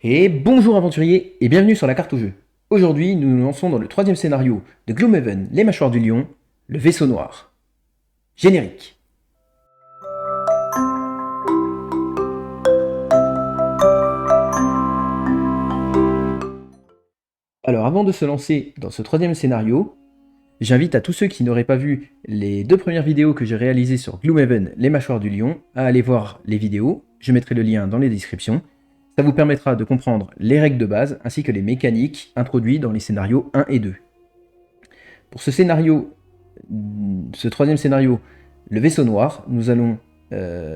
Et bonjour aventuriers et bienvenue sur la carte au jeu. Aujourd'hui, nous nous lançons dans le troisième scénario de Gloomhaven, les mâchoires du lion, le vaisseau noir. Générique. Alors avant de se lancer dans ce troisième scénario, j'invite à tous ceux qui n'auraient pas vu les deux premières vidéos que j'ai réalisées sur Gloomhaven, les mâchoires du lion, à aller voir les vidéos. Je mettrai le lien dans les descriptions. Ça vous permettra de comprendre les règles de base ainsi que les mécaniques introduites dans les scénarios 1 et 2. Pour ce troisième scénario, le vaisseau noir, nous allons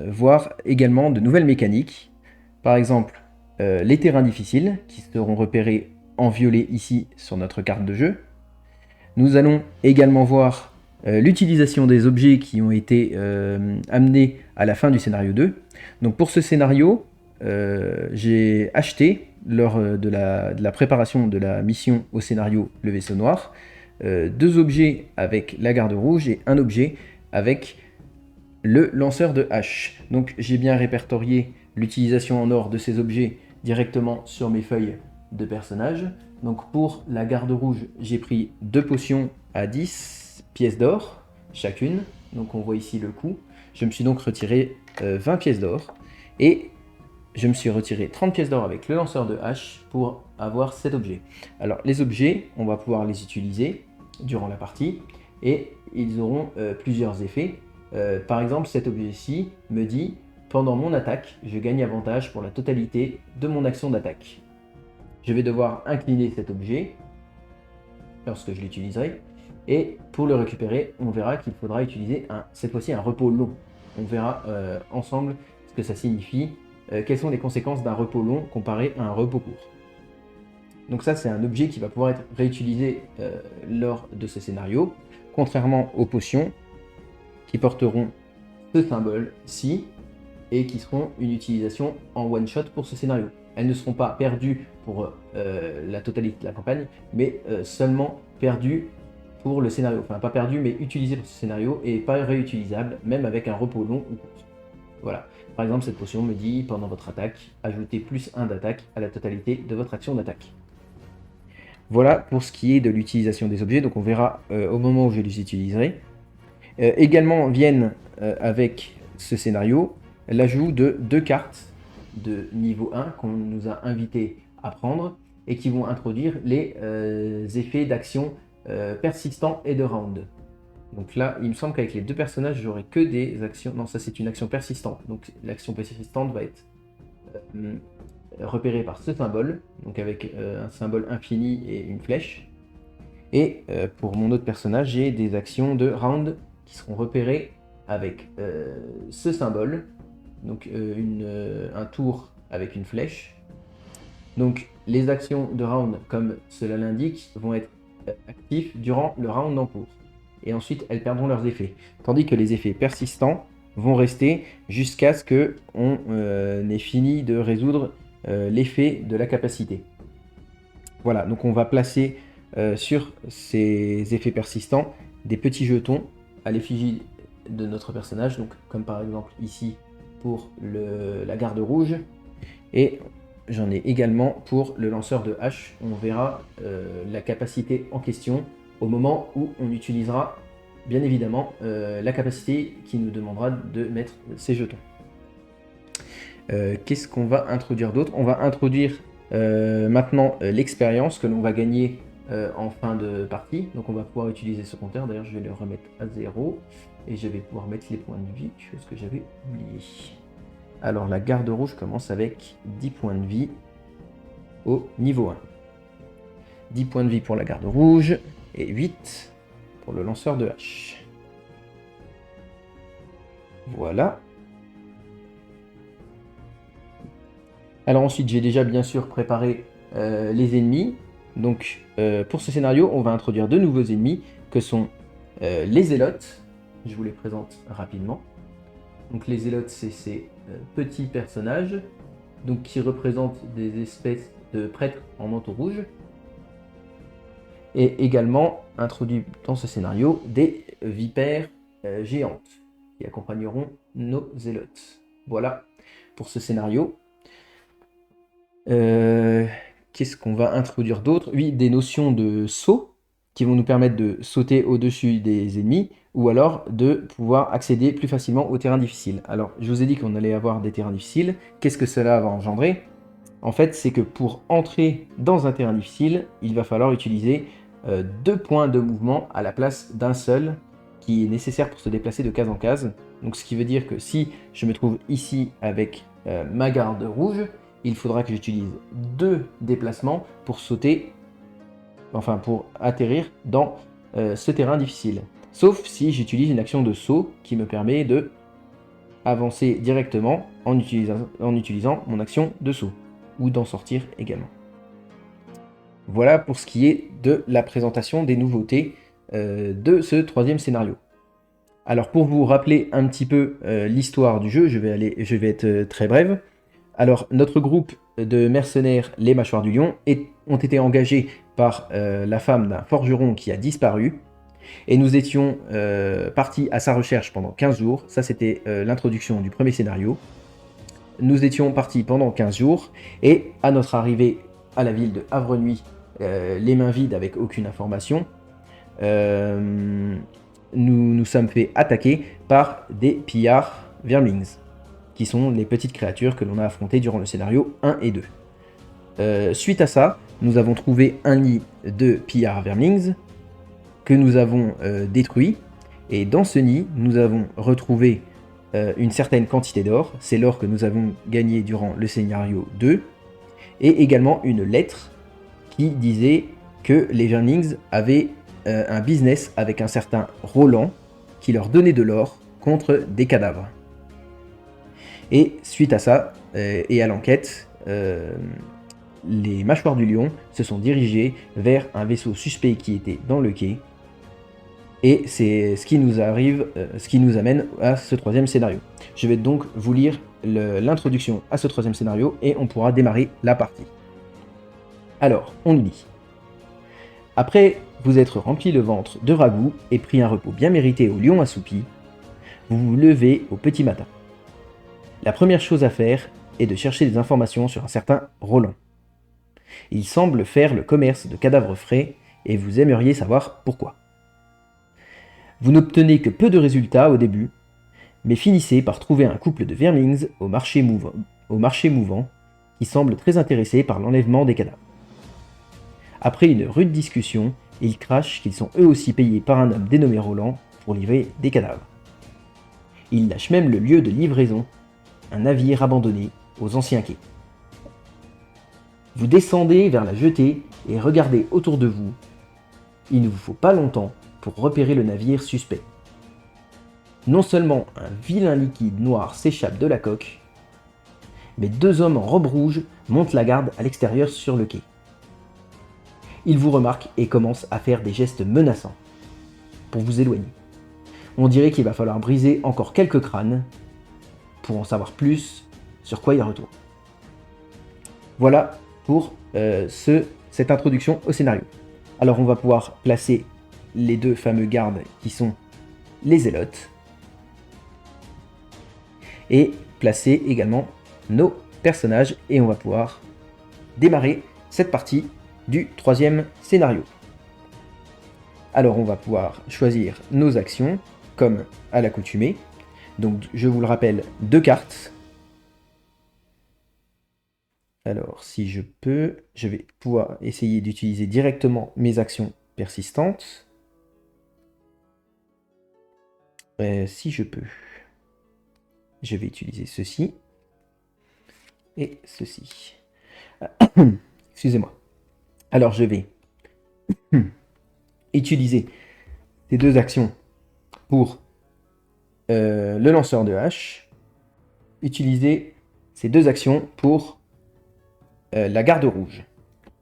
voir également de nouvelles mécaniques. Par exemple, les terrains difficiles, qui seront repérés en violet ici sur notre carte de jeu. Nous allons également voir l'utilisation des objets qui ont été amenés à la fin du scénario 2. Donc pour ce scénario, j'ai acheté, lors de la préparation de la mission au scénario Le Vaisseau Noir, deux objets avec la garde rouge et un objet avec le lanceur de hache. Donc j'ai bien répertorié l'utilisation en or de ces objets directement sur mes feuilles de personnage. Donc pour la garde rouge, j'ai pris deux potions à 10 pièces d'or chacune. Donc on voit ici le coût. Je me suis donc retiré 20 pièces d'or. Et je me suis retiré 30 pièces d'or avec le lanceur de hache pour avoir cet objet. Alors les objets, on va pouvoir les utiliser durant la partie et ils auront plusieurs effets. Par exemple, cet objet-ci me dit pendant mon attaque, je gagne avantage pour la totalité de mon action d'attaque. Je vais devoir incliner cet objet lorsque je l'utiliserai. Et pour le récupérer, on verra qu'il faudra utiliser cette fois-ci un repos long. On verra ensemble ce que ça signifie, quelles sont les conséquences d'un repos long comparé à un repos court. Donc ça, c'est un objet qui va pouvoir être réutilisé lors de ce scénario, contrairement aux potions qui porteront ce symbole-ci et qui seront une utilisation en one-shot pour ce scénario. Elles ne seront pas perdues pour la totalité de la campagne, mais seulement perdues pour le scénario. Enfin, pas perdues, mais utilisées pour ce scénario et pas réutilisables, même avec un repos long ou court. Voilà. Par exemple, cette potion me dit, pendant votre attaque, ajoutez plus 1 d'attaque à la totalité de votre action d'attaque. Voilà pour ce qui est de l'utilisation des objets, donc on verra au moment où je les utiliserai. Également viennent avec ce scénario l'ajout de 2 cartes de niveau 1 qu'on nous a invité à prendre et qui vont introduire les effets d'action persistants et de round. Donc là, il me semble qu'avec les deux personnages, j'aurai que des actions... Non, ça c'est une action persistante. Donc l'action persistante va être repérée par ce symbole, donc avec un symbole infini et une flèche. Et pour mon autre personnage, j'ai des actions de round qui seront repérées avec ce symbole, donc un tour avec une flèche. Donc les actions de round, comme cela l'indique, vont être actifs durant le round en cours. Et ensuite, elles perdront leurs effets. Tandis que les effets persistants vont rester jusqu'à ce qu'on ait fini de résoudre l'effet de la capacité. Voilà, donc on va placer sur ces effets persistants des petits jetons à l'effigie de notre personnage, donc comme par exemple ici pour la garde rouge, et j'en ai également pour le lanceur de hache. On verra la capacité en question au moment où on utilisera bien évidemment la capacité qui nous demandera de mettre ces jetons. Qu'est-ce qu'on va introduire d'autre? On va introduire maintenant l'expérience que l'on va gagner en fin de partie. Donc on va pouvoir utiliser ce compteur. D'ailleurs, je vais le remettre à 0 et je vais pouvoir mettre les points de vie, chose que j'avais oublié. Alors la garde rouge commence avec 10 points de vie au niveau 1. 10 points de vie pour la garde rouge et 8 pour le lanceur de hache. Voilà. Alors ensuite, j'ai déjà bien sûr préparé les ennemis. Donc pour ce scénario, on va introduire deux nouveaux ennemis que sont les zélotes. Je vous les présente rapidement. Donc les zélotes, c'est ces petits personnages donc, qui représentent des espèces de prêtres en manteau rouge. Et également introduit dans ce scénario des vipères géantes qui accompagneront nos zélotes. Voilà pour ce scénario. qu'est-ce qu'on va introduire d'autre? Oui, des notions de saut qui vont nous permettre de sauter au-dessus des ennemis ou alors de pouvoir accéder plus facilement aux terrains difficiles. Alors, je vous ai dit qu'on allait avoir des terrains difficiles. Qu'est-ce que cela va engendrer? En fait, c'est que pour entrer dans un terrain difficile, il va falloir utiliser 2 points de mouvement à la place d'un seul qui est nécessaire pour se déplacer de case en case. Donc ce qui veut dire que si je me trouve ici avec ma garde rouge, il faudra que j'utilise 2 déplacements pour sauter, enfin pour atterrir dans ce terrain difficile. Sauf si j'utilise une action de saut qui me permet de avancer directement en utilisant mon action de saut, ou d'en sortir également. Voilà pour ce qui est de la présentation des nouveautés de ce troisième scénario. Alors pour vous rappeler un petit peu l'histoire du jeu, je vais être très brève. Alors notre groupe de mercenaires, les Mâchoires du Lion, ont été engagés par la femme d'un forgeron qui a disparu. Et nous étions partis à sa recherche pendant 15 jours. Ça, c'était l'introduction du premier scénario. Nous étions partis pendant 15 jours. Et à notre arrivée à la ville de Havre-Nuit, les mains vides avec aucune information, nous nous sommes fait attaquer par des pillards vermlings, qui sont les petites créatures que l'on a affrontées durant le scénario 1 et 2. Suite à ça, nous avons trouvé un nid de pillards vermlings, que nous avons détruit, et dans ce nid, nous avons retrouvé une certaine quantité d'or, c'est l'or que nous avons gagné durant le scénario 2, et également une lettre qui disait que les Vermlings avaient un business avec un certain Roland qui leur donnait de l'or contre des cadavres. Et suite à ça, et à l'enquête, les Mâchoires du Lion se sont dirigés vers un vaisseau suspect qui était dans le quai. Et c'est ce qui nous amène à ce troisième scénario. Je vais donc vous lire l'introduction à ce troisième scénario et on pourra démarrer la partie. Alors, on nous dit: après vous être rempli le ventre de ragoût et pris un repos bien mérité au lion assoupi, vous vous levez au petit matin. La première chose à faire est de chercher des informations sur un certain Roland. Il semble faire le commerce de cadavres frais et vous aimeriez savoir pourquoi. Vous n'obtenez que peu de résultats au début, mais finissez par trouver un couple de vermlings au marché mouvant qui semble très intéressé par l'enlèvement des cadavres. Après une rude discussion, ils crachent qu'ils sont eux aussi payés par un homme dénommé Roland pour livrer des cadavres. Ils lâchent même le lieu de livraison, un navire abandonné aux anciens quais. Vous descendez vers la jetée et regardez autour de vous. Il ne vous faut pas longtemps pour repérer le navire suspect. Non seulement un vilain liquide noir s'échappe de la coque, mais 2 hommes en robe rouge montent la garde à l'extérieur sur le quai. Ils vous remarquent et commencent à faire des gestes menaçants pour vous éloigner. On dirait qu'il va falloir briser encore quelques crânes pour en savoir plus sur quoi ils retournent. Voilà pour cette introduction au scénario. Alors on va pouvoir placer les 2 fameux gardes qui sont les zélotes et placer également nos personnages et on va pouvoir démarrer cette partie du troisième scénario. Alors on va pouvoir choisir nos actions comme à l'accoutumée. Donc je vous le rappelle, 2 cartes. Alors si je peux, je vais pouvoir essayer d'utiliser directement mes actions persistantes. Si je peux, je vais utiliser ceci et ceci. Excusez-moi. Alors je vais utiliser ces 2 actions pour le lanceur de hache, utiliser ces 2 actions pour la garde rouge.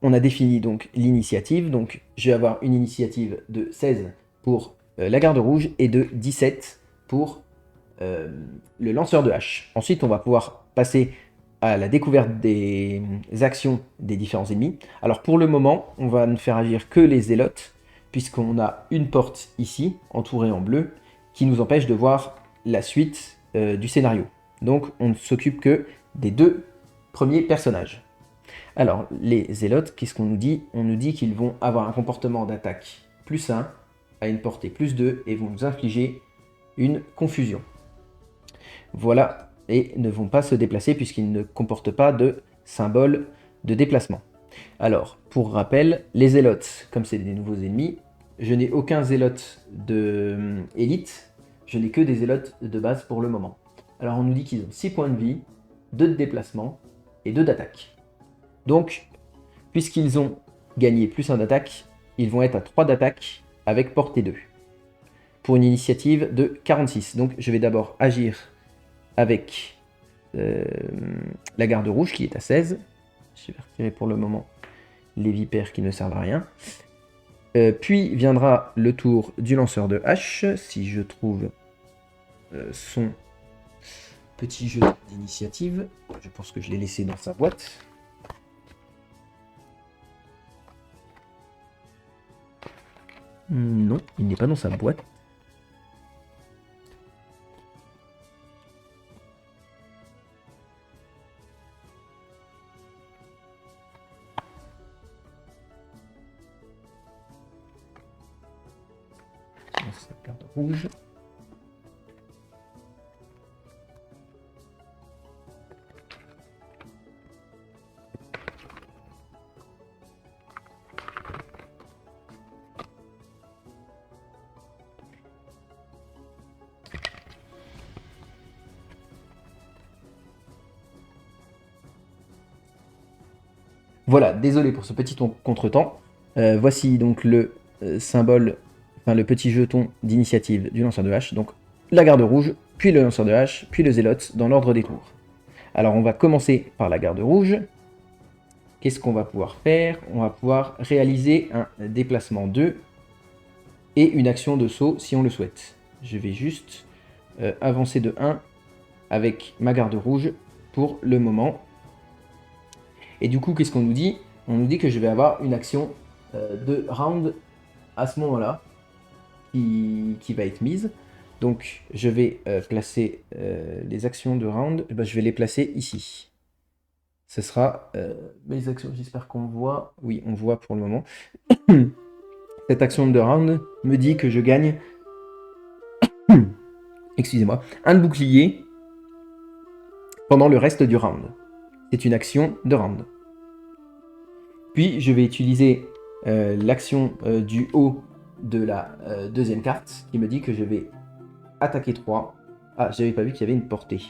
On a défini donc l'initiative, donc je vais avoir une initiative de 16 pour la garde rouge et de 17 pour le lanceur de hache. Ensuite, on va pouvoir passer à la découverte des actions des différents ennemis. Alors pour le moment, on va ne faire agir que les zélotes, puisqu'on a une porte ici, entourée en bleu, qui nous empêche de voir la suite du scénario. Donc on ne s'occupe que des 2 premiers personnages. Alors, les zélotes, qu'est-ce qu'on nous dit? On nous dit qu'ils vont avoir un comportement d'attaque plus 1, à une portée plus 2, et vont nous infliger une confusion. Voilà, et ne vont pas se déplacer puisqu'ils ne comportent pas de symbole de déplacement. Alors, pour rappel, les zélotes, comme c'est des nouveaux ennemis, je n'ai aucun zélote de élite, je n'ai que des zélotes de base pour le moment. Alors on nous dit qu'ils ont 6 points de vie, 2 de déplacement et 2 d'attaque. Donc, puisqu'ils ont gagné plus 1 d'attaque, ils vont être à 3 d'attaque avec portée 2. Pour une initiative de 46. Donc je vais d'abord agir avec la garde rouge qui est à 16. Je vais retirer pour le moment les vipères qui ne servent à rien. Puis viendra le tour du lanceur de hache, si je trouve son petit jeu d'initiative. Je pense que je l'ai laissé dans sa boîte. Non, il n'est pas dans sa boîte. Sa carte rouge. Voilà, désolé pour ce petit contretemps. Voici donc le symbole, enfin le petit jeton d'initiative du lanceur de hache. Donc la garde rouge, puis le lanceur de hache, puis le zélote dans l'ordre des tours. Alors on va commencer par la garde rouge. Qu'est-ce qu'on va pouvoir faire? On va pouvoir réaliser un déplacement 2 et une action de saut si on le souhaite. Je vais juste avancer de 1 avec ma garde rouge pour le moment. Et du coup, qu'est-ce qu'on nous dit? On nous dit que je vais avoir une action de round à ce moment-là qui va être mise. Donc, je vais placer les actions de round. Et ben, je vais les placer ici. Ce sera mes actions. J'espère qu'on voit. Oui, on voit pour le moment. Cette action de round me dit que je gagne, excusez-moi, un bouclier pendant le reste du round. C'est une action de round. Puis je vais utiliser l'action du haut de la deuxième carte qui me dit que je vais attaquer 3. Ah, j'avais pas vu qu'il y avait une portée.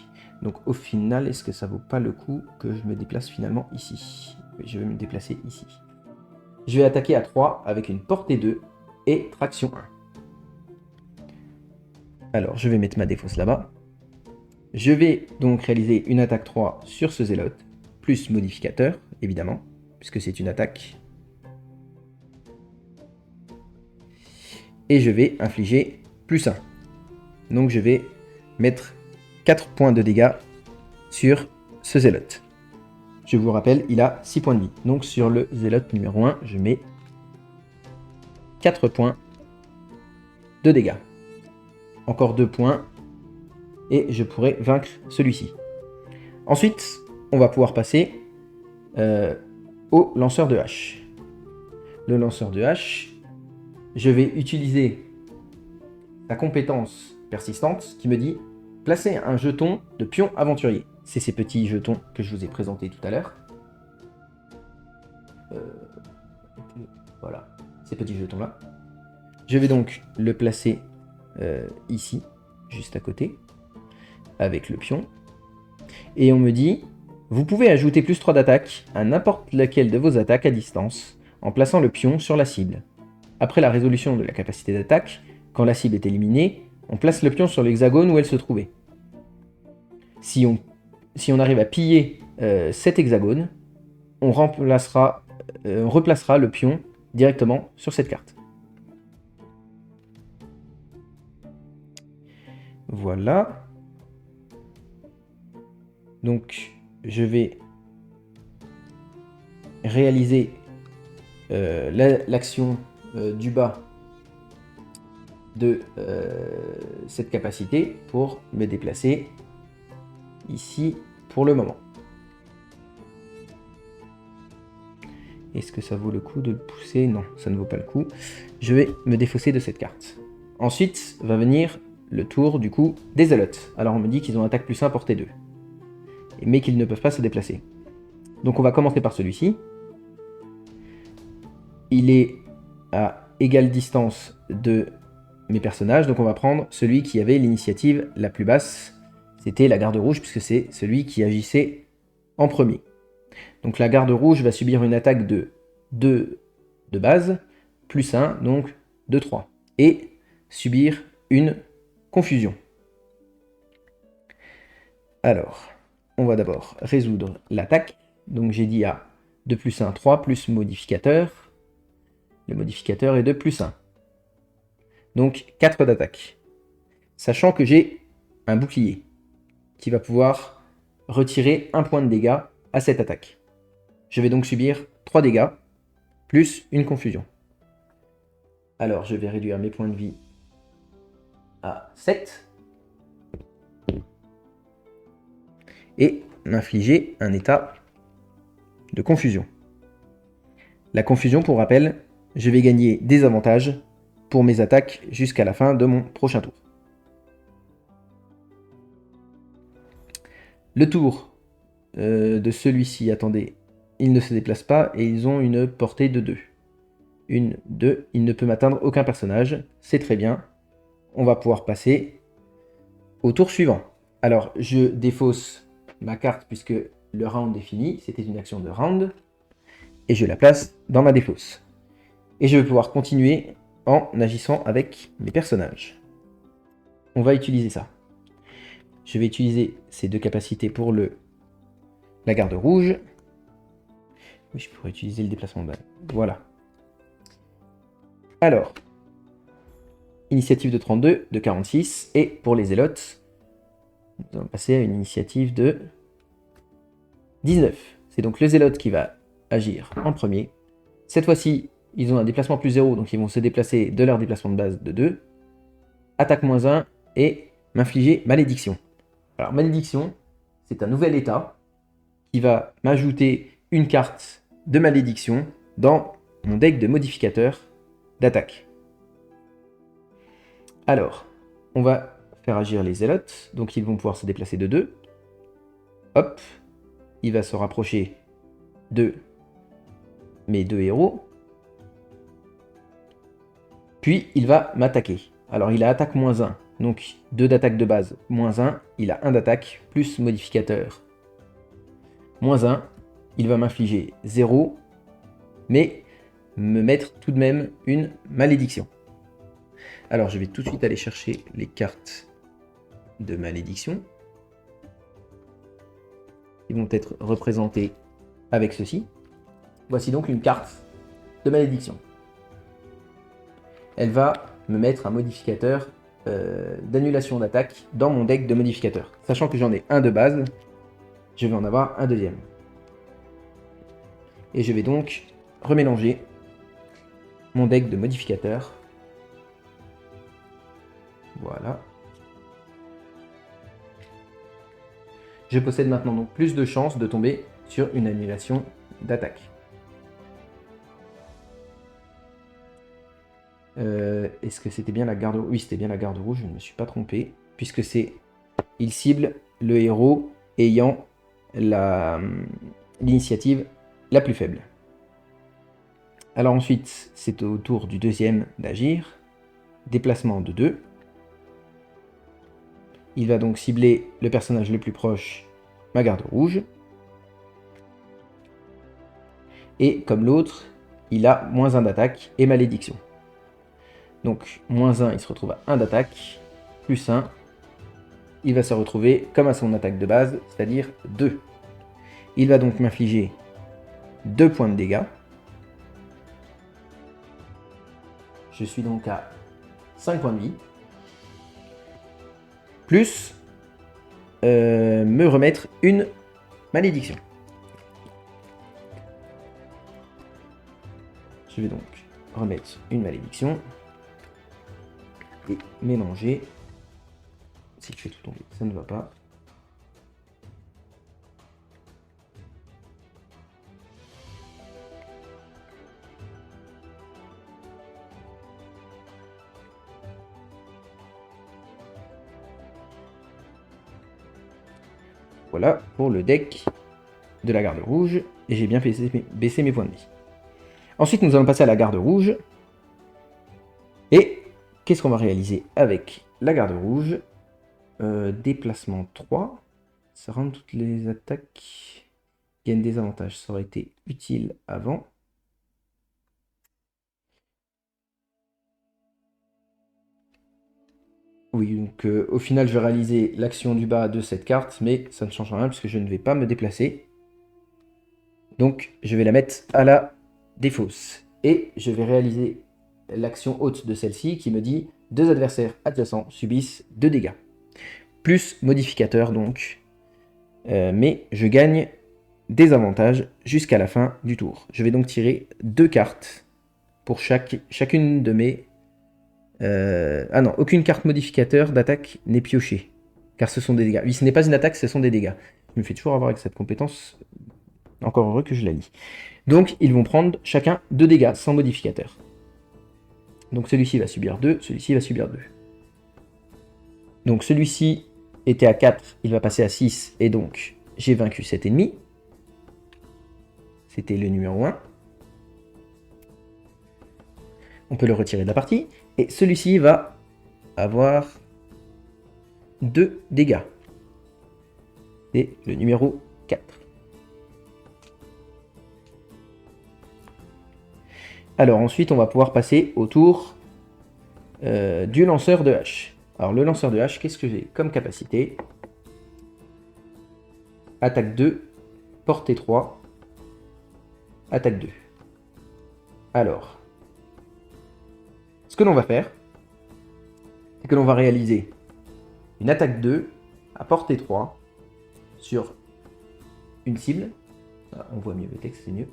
Donc au final, est-ce que ça vaut pas le coup que je me déplace finalement ici? Oui, je vais me déplacer ici. Je vais attaquer à 3 avec une portée 2 et traction 1. Alors je vais mettre ma défausse là-bas. Je vais donc réaliser une attaque 3 sur ce zélote, plus modificateur, évidemment, puisque c'est une attaque. Et je vais infliger plus 1. Donc je vais mettre 4 points de dégâts sur ce zélote. Je vous rappelle, il a 6 points de vie. Donc sur le zélote numéro 1, je mets 4 points de dégâts. Encore 2 points. Et je pourrai vaincre celui-ci. Ensuite, on va pouvoir passer au lanceur de hache. Le lanceur de hache, je vais utiliser la compétence persistante qui me dit placer un jeton de pion aventurier. C'est ces petits jetons que je vous ai présentés tout à l'heure. Voilà, ces petits jetons-là. Je vais donc le placer ici, juste à côté, avec le pion. Et on me dit, vous pouvez ajouter plus 3 d'attaque à n'importe laquelle de vos attaques à distance en plaçant le pion sur la cible. Après la résolution de la capacité d'attaque, quand la cible est éliminée, on place le pion sur l'hexagone où elle se trouvait. Si on arrive à piller cet hexagone, on replacera le pion directement sur cette carte. Voilà. Donc, je vais réaliser l'action du bas de cette capacité pour me déplacer ici pour le moment. Est-ce que ça vaut le coup de le pousser? Non, ça ne vaut pas le coup. Je vais me défausser de cette carte. Ensuite va venir le tour du coup des Zélotes. Alors on me dit qu'ils ont attaque +1, portée 2. Mais qu'ils ne peuvent pas se déplacer. Donc on va commencer par celui-ci. Il est à égale distance de mes personnages, donc on va prendre celui qui avait l'initiative la plus basse. C'était la garde rouge, puisque c'est celui qui agissait en premier. Donc la garde rouge va subir une attaque de 2 de base, +1, donc de 3. Et subir une confusion. Alors, on va d'abord résoudre l'attaque. Donc j'ai dit à 2 +1, 3, plus modificateur. Le modificateur est de +1. Donc 4 d'attaque. Sachant que j'ai un bouclier qui va pouvoir retirer 1 point de dégâts à cette attaque. Je vais donc subir 3 dégâts, plus une confusion. Alors je vais réduire mes points de vie à 7. Et m'infliger un état de confusion. La confusion, pour rappel, je vais gagner des avantages pour mes attaques jusqu'à la fin de mon prochain tour. Le tour de celui-ci, attendez, il ne se déplace pas et ils ont une portée de 2. 1, 2, il ne peut m'atteindre aucun personnage, c'est très bien. On va pouvoir passer au tour suivant. Alors, je défausse ma carte puisque le round est fini, c'était une action de round, et je la place dans ma défausse. Et je vais pouvoir continuer en agissant avec mes personnages. On va utiliser ça. Je vais utiliser ces 2 capacités pour la garde rouge. Oui, je pourrais utiliser le déplacement de balle. Voilà. Alors, initiative de 32, de 46, et pour les zélotes, nous allons passer à une initiative de 19. C'est donc le zélote qui va agir en premier. Cette fois-ci, ils ont un déplacement +0, donc ils vont se déplacer de leur déplacement de base de 2. Attaque -1 et m'infliger malédiction. Alors malédiction, c'est un nouvel état qui va m'ajouter une carte de malédiction dans mon deck de modificateurs d'attaque. Alors, on va faire agir les zélotes, donc ils vont pouvoir se déplacer de 2. Hop, il va se rapprocher de mes 2 héros. Puis il va m'attaquer. Alors il a attaque -1, donc 2 d'attaque de base, -1, il a 1 d'attaque, plus modificateur -1, il va m'infliger 0, mais me mettre tout de même une malédiction. Alors je vais tout de suite aller chercher les cartes de malédiction. Ils vont être représentés avec ceci. Voici donc une carte de malédiction. Elle va me mettre un modificateur d'annulation d'attaque dans mon deck de modificateurs. Sachant que j'en ai un de base, je vais en avoir un deuxième. Et je vais donc remélanger mon deck de modificateurs. Voilà. Je possède maintenant donc plus de chances de tomber sur une annulation d'attaque. Est-ce que c'était bien la garde rouge? Oui, c'était bien la garde rouge, je ne me suis pas trompé. Puisque c'est... Il cible le héros ayant l'initiative la plus faible. Alors ensuite, c'est au tour du deuxième d'agir. Déplacement de 2. Il va donc cibler le personnage le plus proche, ma garde rouge. Et comme l'autre, il a -1 d'attaque et malédiction. Donc -1, il se retrouve à 1 d'attaque, +1, il va se retrouver comme à son attaque de base, c'est-à-dire 2. Il va donc m'infliger 2 points de dégâts. Je suis donc à 5 points de vie. Plus me remettre une malédiction. Je vais donc remettre une malédiction. Et mélanger. Si je fais tout tomber, ça ne va pas. Voilà pour le deck de la garde rouge. Et j'ai bien baissé mes points de vie. Ensuite, nous allons passer à la garde rouge. Et qu'est-ce qu'on va réaliser avec la garde rouge? Déplacement 3. Ça rend toutes les attaques gagnent des avantages. Ça aurait été utile avant. Oui, donc au final, je vais réaliser l'action du bas de cette carte, mais ça ne change rien puisque je ne vais pas me déplacer. Donc, je vais la mettre à la défausse. Et je vais réaliser l'action haute de celle-ci qui me dit 2 adversaires adjacents subissent 2 dégâts. Plus modificateur donc. Mais je gagne des avantages jusqu'à la fin du tour. Je vais donc tirer 2 cartes pour chacune de mes... Ah non, aucune carte modificateur d'attaque n'est piochée, car ce sont des dégâts. Oui, ce n'est pas une attaque, ce sont des dégâts. Je me fais toujours avoir avec cette compétence. Encore heureux que je la lis. Donc, ils vont prendre chacun 2 dégâts sans modificateur. Donc celui-ci va subir 2, celui-ci va subir 2. Donc celui-ci était à 4, il va passer à 6, et donc j'ai vaincu cet ennemi. C'était le numéro 1. On peut le retirer de la partie. Et celui-ci va avoir 2 dégâts. C'est le numéro 4. Alors ensuite, on va pouvoir passer au tour du lanceur de hache. Alors le lanceur de hache, qu'est-ce que j'ai comme capacité? Attaque 2, portée 3, attaque 2. Alors, ce que l'on va faire, c'est que l'on va réaliser une attaque 2 à portée 3 sur une cible. Ah, on voit mieux le texte, c'est mieux.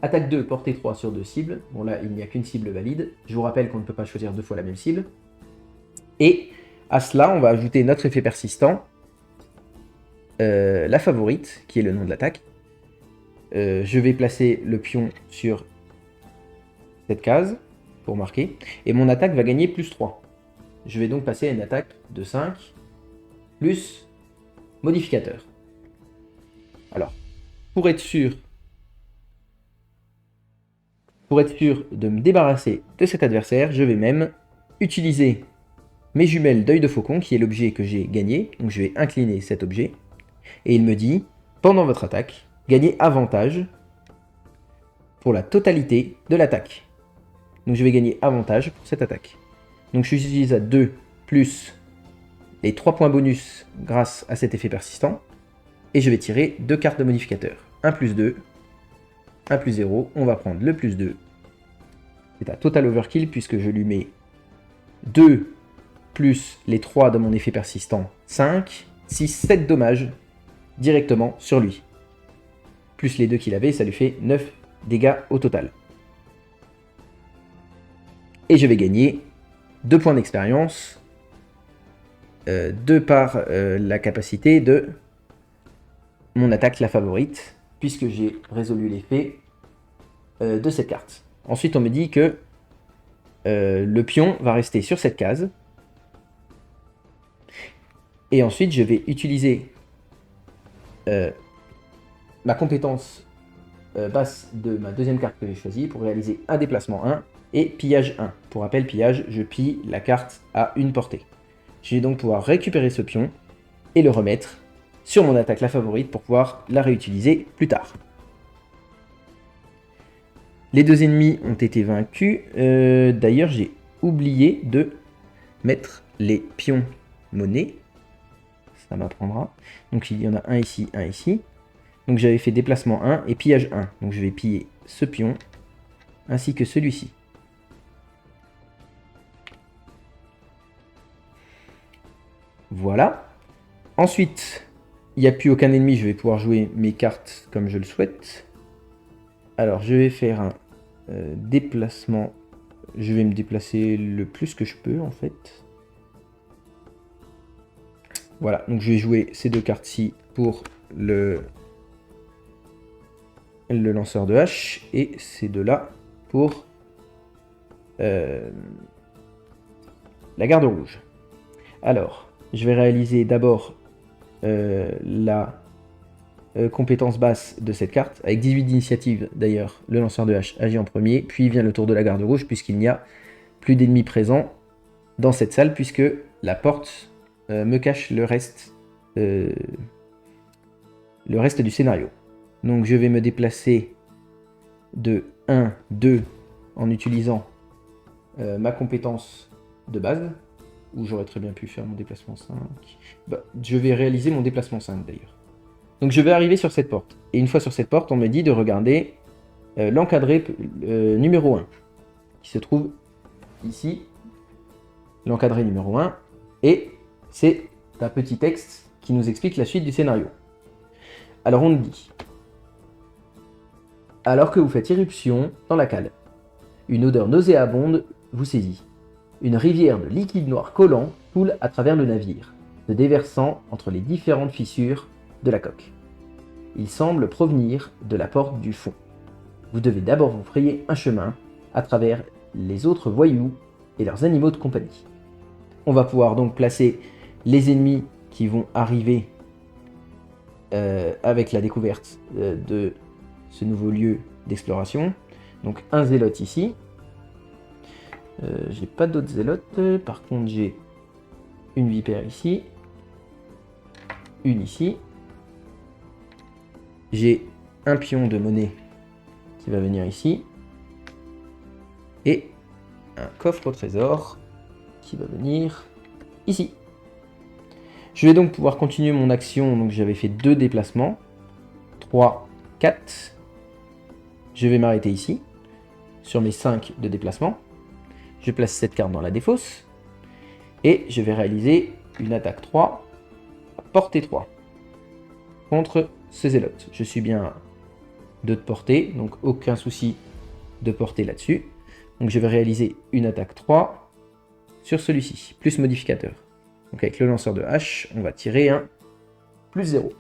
Attaque 2, portée 3 sur 2 cibles. Bon là, il n'y a qu'une cible valide. Je vous rappelle qu'on ne peut pas choisir 2 fois la même cible. Et à cela, on va ajouter notre effet persistant, la favorite, qui est le nom de l'attaque. Je vais placer le pion sur cette case pour marquer. Et mon attaque va gagner plus 3. Je vais donc passer à une attaque de 5 plus modificateur. Alors, pour être sûr de me débarrasser de cet adversaire, je vais même utiliser mes jumelles d'œil de faucon, qui est l'objet que j'ai gagné. Donc je vais incliner cet objet. Et il me dit, pendant votre attaque, gagnez avantage pour la totalité de l'attaque. Donc je vais gagner avantage pour cette attaque. Donc je utilise à 2 plus les 3 points bonus grâce à cet effet persistant. Et je vais tirer 2 cartes de modificateur. 1 plus 2, 1 plus 0. On va prendre le plus 2. C'est un total overkill puisque je lui mets 2 plus les 3 de mon effet persistant. 5, 6, 7 dommages directement sur lui. Plus les 2 qu'il avait, ça lui fait 9 dégâts au total. Et je vais gagner 2 points d'expérience, de par la capacité de mon attaque, la favorite, puisque j'ai résolu l'effet de cette carte. Ensuite, on me dit que le pion va rester sur cette case. Et ensuite, je vais utiliser ma compétence basse de ma deuxième carte que j'ai choisie pour réaliser un déplacement 1 et pillage 1. Pour rappel, pillage, je pille la carte à une portée. Je vais donc pouvoir récupérer ce pion et le remettre sur mon attaque la favorite pour pouvoir la réutiliser plus tard. Les 2 ennemis ont été vaincus. D'ailleurs, j'ai oublié de mettre les pions monnaie. Ça m'apprendra. Donc il y en a un ici, un ici. Donc j'avais fait déplacement 1 et pillage 1. Donc je vais piller ce pion ainsi que celui-ci. Voilà. Ensuite, il n'y a plus aucun ennemi, je vais pouvoir jouer mes cartes comme je le souhaite. Alors je vais faire un déplacement. Je vais me déplacer le plus que je peux en fait. Voilà, donc je vais jouer ces 2 cartes-ci pour le lanceur de hache et ces 2-là pour la garde rouge. Alors, je vais réaliser d'abord la compétence basse de cette carte, avec 18 d'initiative d'ailleurs, le lanceur de hache agit en premier, puis vient le tour de la garde rouge, puisqu'il n'y a plus d'ennemis présents dans cette salle, puisque la porte me cache le reste du scénario. Donc je vais me déplacer de 1, 2 en utilisant ma compétence de base, où j'aurais très bien pu faire mon déplacement 5. Bah, je vais réaliser mon déplacement 5 d'ailleurs. Donc je vais arriver sur cette porte. Et une fois sur cette porte, on me dit de regarder l'encadré numéro 1, qui se trouve ici. L'encadré numéro 1. Et c'est un petit texte qui nous explique la suite du scénario. Alors on nous dit: alors que vous faites irruption dans la cale, une odeur nauséabonde vous saisit. Une rivière de liquide noir collant coule à travers le navire, se déversant entre les différentes fissures de la coque. Il semble provenir de la porte du fond. Vous devez d'abord vous frayer un chemin à travers les autres voyous et leurs animaux de compagnie. On va pouvoir donc placer les ennemis qui vont arriver avec la découverte de ce nouveau lieu d'exploration. Donc un zélote ici. J'ai pas d'autres zélotes, par contre j'ai une vipère ici, une ici, j'ai un pion de monnaie qui va venir ici, et un coffre au trésor qui va venir ici. Je vais donc pouvoir continuer mon action, donc j'avais fait 2 déplacements, 3, 4, je vais m'arrêter ici, sur mes 5 de déplacement. Je place cette carte dans la défausse. Et je vais réaliser une attaque 3, portée 3, contre ce zélote. Je suis bien 2 de portée, donc aucun souci de portée là-dessus. Donc je vais réaliser une attaque 3 sur celui-ci, plus modificateur. Donc avec le lanceur de hache, on va tirer un plus 0.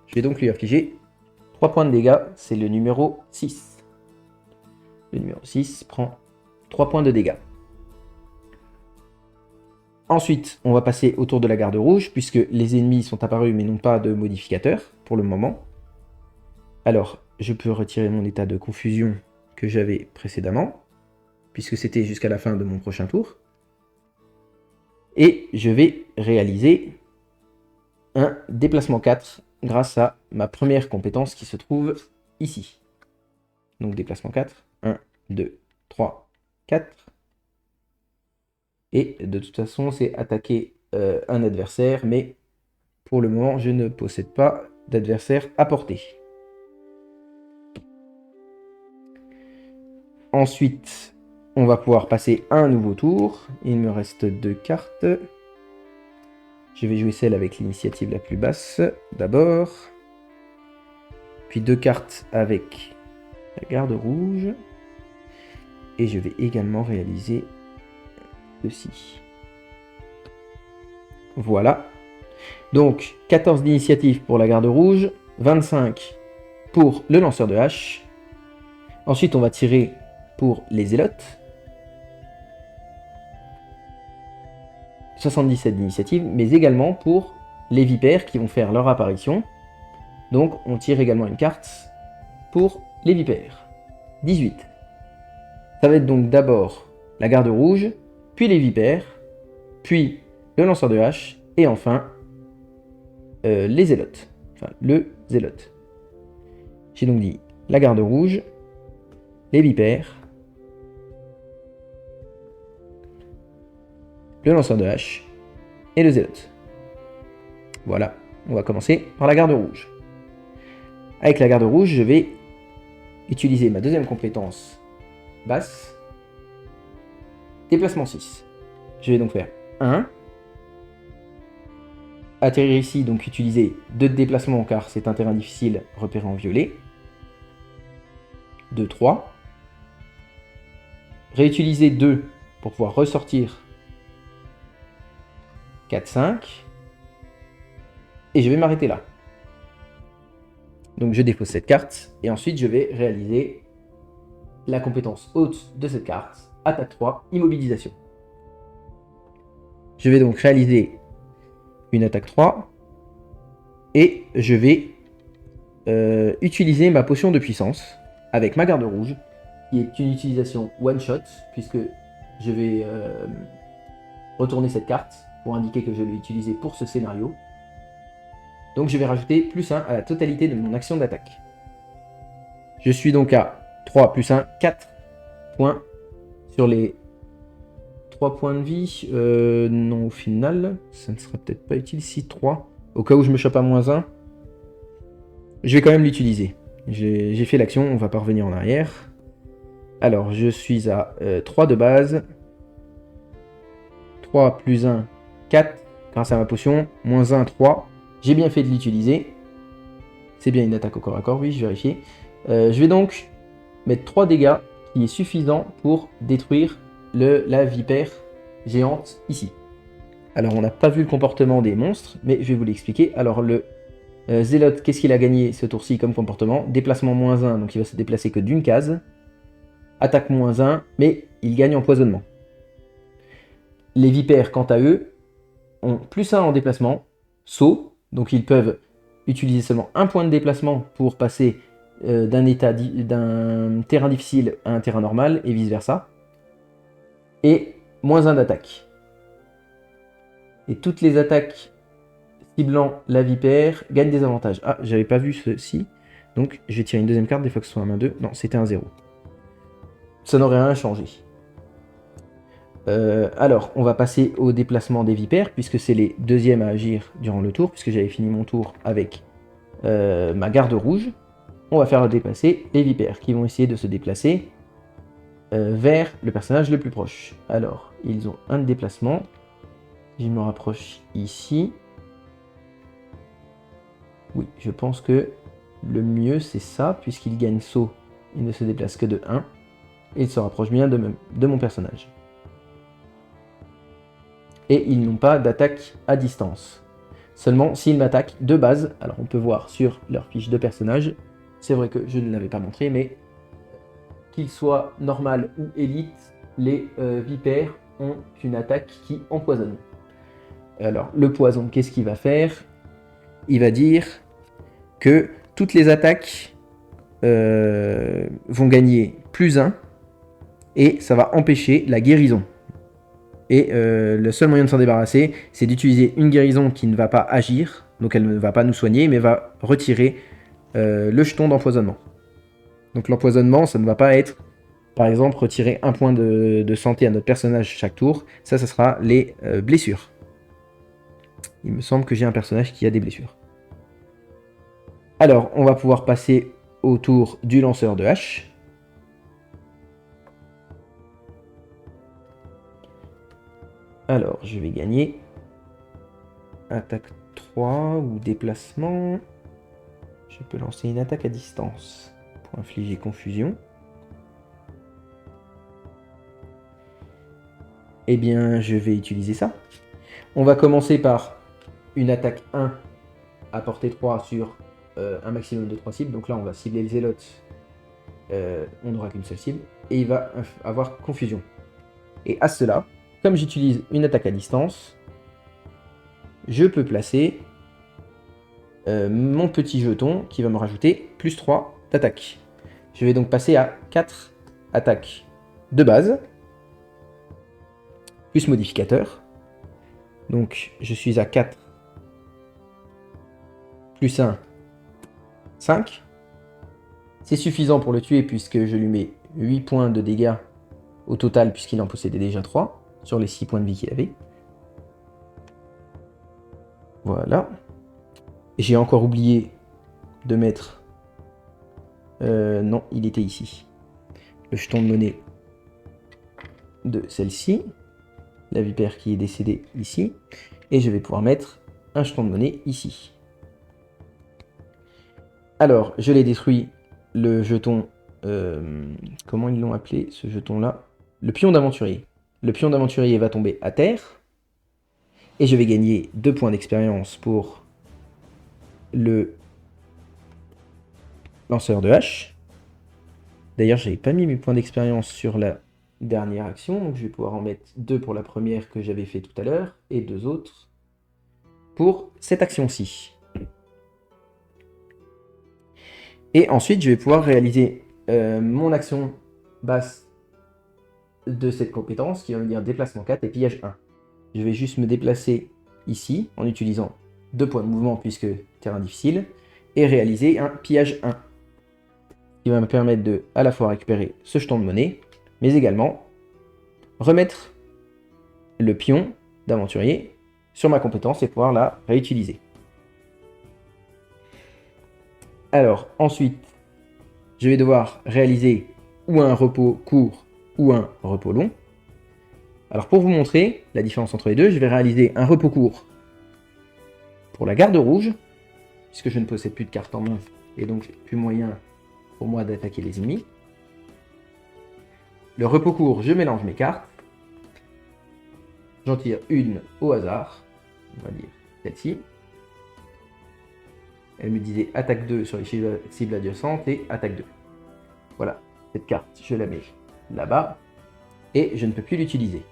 Je vais donc lui infliger 3 points de dégâts, c'est le numéro 6. Le numéro 6 prend 3 points de dégâts. Ensuite, on va passer au tour de la garde rouge, puisque les ennemis sont apparus mais n'ont pas de modificateur pour le moment. Alors, je peux retirer mon état de confusion que j'avais précédemment, puisque c'était jusqu'à la fin de mon prochain tour. Et je vais réaliser un déplacement 4 grâce à ma première compétence qui se trouve ici. Donc déplacement 4, 1, 2, 3, 4. Et de toute façon, c'est attaquer un adversaire, mais pour le moment, je ne possède pas d'adversaire à portée. Ensuite, on va pouvoir passer un nouveau tour. Il me reste 2 cartes. Je vais jouer celle avec l'initiative la plus basse d'abord. Puis 2 cartes avec la garde rouge. Et je vais également réaliser ceci. Voilà. Donc 14 d'initiative pour la garde rouge, 25 pour le lanceur de hache. Ensuite on va tirer pour les zélotes. 77 d'initiative, mais également pour les vipères qui vont faire leur apparition. Donc on tire également une carte pour les vipères. 18. Ça va être donc d'abord la garde rouge, puis les vipères, puis le lanceur de hache, et enfin les zélotes. Enfin, le zélote. J'ai donc dit la garde rouge, les vipères, le lanceur de hache et le zélote. Voilà, on va commencer par la garde rouge. Avec la garde rouge, je vais utiliser ma deuxième compétence basse, déplacement 6. Je vais donc faire 1, atterrir ici, donc utiliser 2 de déplacement car c'est un terrain difficile repéré en violet, 2, 3, réutiliser 2 pour pouvoir ressortir 4, 5, et je vais m'arrêter là. Donc je dépose cette carte, et ensuite je vais réaliser la compétence haute de cette carte, attaque 3, immobilisation. Je vais donc réaliser une attaque 3, et je vais utiliser ma potion de puissance avec ma garde rouge, qui est une utilisation one shot, puisque je vais retourner cette carte pour indiquer que je l'ai utilisée pour ce scénario. Donc je vais rajouter plus 1 à la totalité de mon action d'attaque. Je suis donc à 3 plus 1, 4 points sur les 3 points de vie. Non, au final, ça ne sera peut-être pas utile. Si 3, au cas où je me chope à moins 1, je vais quand même l'utiliser. J'ai fait l'action, on va pas revenir en arrière. Alors, je suis à 3 de base. 3 plus 1, 4, grâce à ma potion. Moins 1, 3. J'ai bien fait de l'utiliser. C'est bien une attaque au corps à corps, oui, je vérifie. Je vais donc mettre 3 dégâts, qui est suffisant pour détruire la vipère géante ici. Alors, on n'a pas vu le comportement des monstres, mais je vais vous l'expliquer. Alors, le Zélote, qu'est-ce qu'il a gagné ce tour-ci comme comportement? Déplacement moins 1, donc il va se déplacer que d'une case. Attaque moins 1, mais il gagne empoisonnement. Les vipères, quant à eux, ont plus 1 en déplacement, saut, donc ils peuvent utiliser seulement un point de déplacement pour passer d'un terrain difficile à un terrain normal, et vice-versa. Et moins 1 d'attaque. Et toutes les attaques ciblant la vipère gagnent des avantages. Ah, j'avais pas vu ceci. Donc je vais tirer une deuxième carte, des fois que ce soit un main 2. Non, c'était un 0. Ça n'aurait rien changé. Alors, on va passer au déplacement des vipères, puisque c'est les deuxièmes à agir durant le tour, puisque j'avais fini mon tour avec ma garde rouge. On va faire déplacer les vipères, qui vont essayer de se déplacer vers le personnage le plus proche. Alors, ils ont un de déplacement. Je me rapproche ici. Oui, je pense que le mieux c'est ça, puisqu'il gagne saut, il ne se déplace que de 1. Et il se rapproche bien de mon personnage. Et ils n'ont pas d'attaque à distance. Seulement s'ils m'attaquent de base, alors on peut voir sur leur fiche de personnage, c'est vrai que je ne l'avais pas montré, mais qu'ils soient normal ou élite, les vipères ont une attaque qui empoisonne. Alors le poison, qu'est-ce qu'il va faire? Il va dire que toutes les attaques vont gagner plus 1 et ça va empêcher la guérison. Et le seul moyen de s'en débarrasser, c'est d'utiliser une guérison qui ne va pas agir, donc elle ne va pas nous soigner, mais va retirer le jeton d'empoisonnement. Donc l'empoisonnement, ça ne va pas être, par exemple, retirer un point de santé à notre personnage chaque tour. Ça sera les blessures. Il me semble que j'ai un personnage qui a des blessures. Alors, on va pouvoir passer au tour du lanceur de hache. Alors, je vais gagner attaque 3 ou déplacement. Je peux lancer une attaque à distance pour infliger confusion. Eh bien, je vais utiliser ça. On va commencer par une attaque 1 à portée 3 sur un maximum de 3 cibles. Donc là, on va cibler le zélote. On n'aura qu'une seule cible. Et il va avoir confusion. Et à cela, comme j'utilise une attaque à distance, je peux placer mon petit jeton qui va me rajouter plus 3 d'attaque. Je vais donc passer à 4 attaques de base, plus modificateur. Donc je suis à 4 plus 1, 5. C'est suffisant pour le tuer puisque je lui mets 8 points de dégâts au total puisqu'il en possédait déjà 3 sur les 6 points de vie qu'il avait. Voilà. J'ai encore oublié de mettre... non, il était ici. Le jeton de monnaie de celle-ci. La vipère qui est décédée ici. Et je vais pouvoir mettre un jeton de monnaie ici. Alors, je l'ai détruit, le jeton... comment ils l'ont appelé, ce jeton-là? Le pion d'aventurier. Le pion d'aventurier va tomber à terre. Et je vais gagner 2 points d'expérience pour le lanceur de hache. D'ailleurs, j'avais pas mis mes points d'expérience sur la dernière action, donc je vais pouvoir en mettre 2 pour la première que j'avais fait tout à l'heure, et 2 autres pour cette action-ci. Et ensuite, je vais pouvoir réaliser mon action basse de cette compétence qui va me dire déplacement 4 et pillage 1. Je vais juste me déplacer ici en utilisant 2 points de mouvement puisque terrain difficile et réaliser un pillage 1 qui va me permettre de à la fois récupérer ce jeton de monnaie mais également remettre le pion d'aventurier sur ma compétence et pouvoir la réutiliser. Alors ensuite, je vais devoir réaliser ou un repos court ou un repos long. Alors pour vous montrer la différence entre les deux, je vais réaliser un repos court pour la garde rouge, puisque je ne possède plus de cartes en main et donc plus moyen pour moi d'attaquer les ennemis. Le repos court, je mélange mes cartes. J'en tire une au hasard, on va dire celle-ci. Elle me disait attaque 2 sur les cibles adjacentes et attaque 2. Voilà, cette carte, je la mets là-bas et je ne peux plus l'utiliser.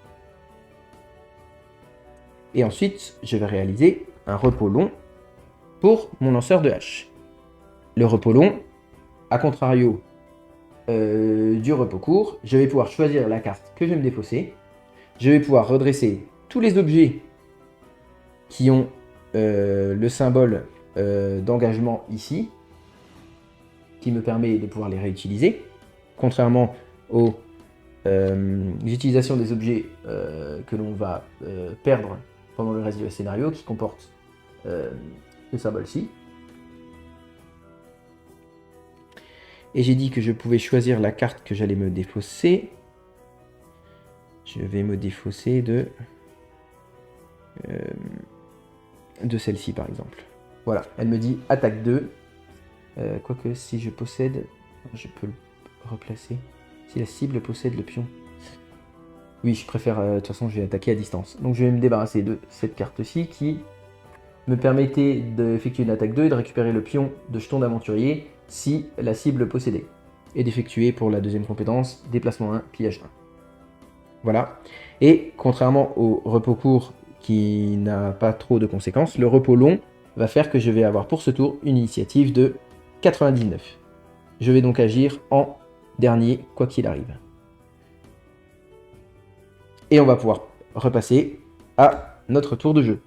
Et ensuite, je vais réaliser un repos long pour mon lanceur de hache. Le repos long, à contrario du repos court, je vais pouvoir choisir la carte que je vais me défausser. Je vais pouvoir redresser tous les objets qui ont le symbole d'engagement ici, qui me permet de pouvoir les réutiliser, contrairement aux utilisations des objets que l'on va perdre pendant le reste du scénario, qui comportent ce symbole-ci. Et j'ai dit que je pouvais choisir la carte que j'allais me défausser. Je vais me défausser de celle-ci par exemple. Voilà, elle me dit attaque 2. Quoique si je possède, je peux le replacer. Si la cible possède le pion. Oui, je préfère, de toute façon je vais attaquer à distance. Donc je vais me débarrasser de cette carte-ci qui me permettait d'effectuer une attaque 2 et de récupérer le pion de jeton d'aventurier si la cible le possédait. Et d'effectuer pour la deuxième compétence, déplacement 1, pillage 1. Voilà. Et contrairement au repos court qui n'a pas trop de conséquences, le repos long va faire que je vais avoir pour ce tour une initiative de 99. Je vais donc agir en dernier, quoi qu'il arrive. Et on va pouvoir repasser à notre tour de jeu.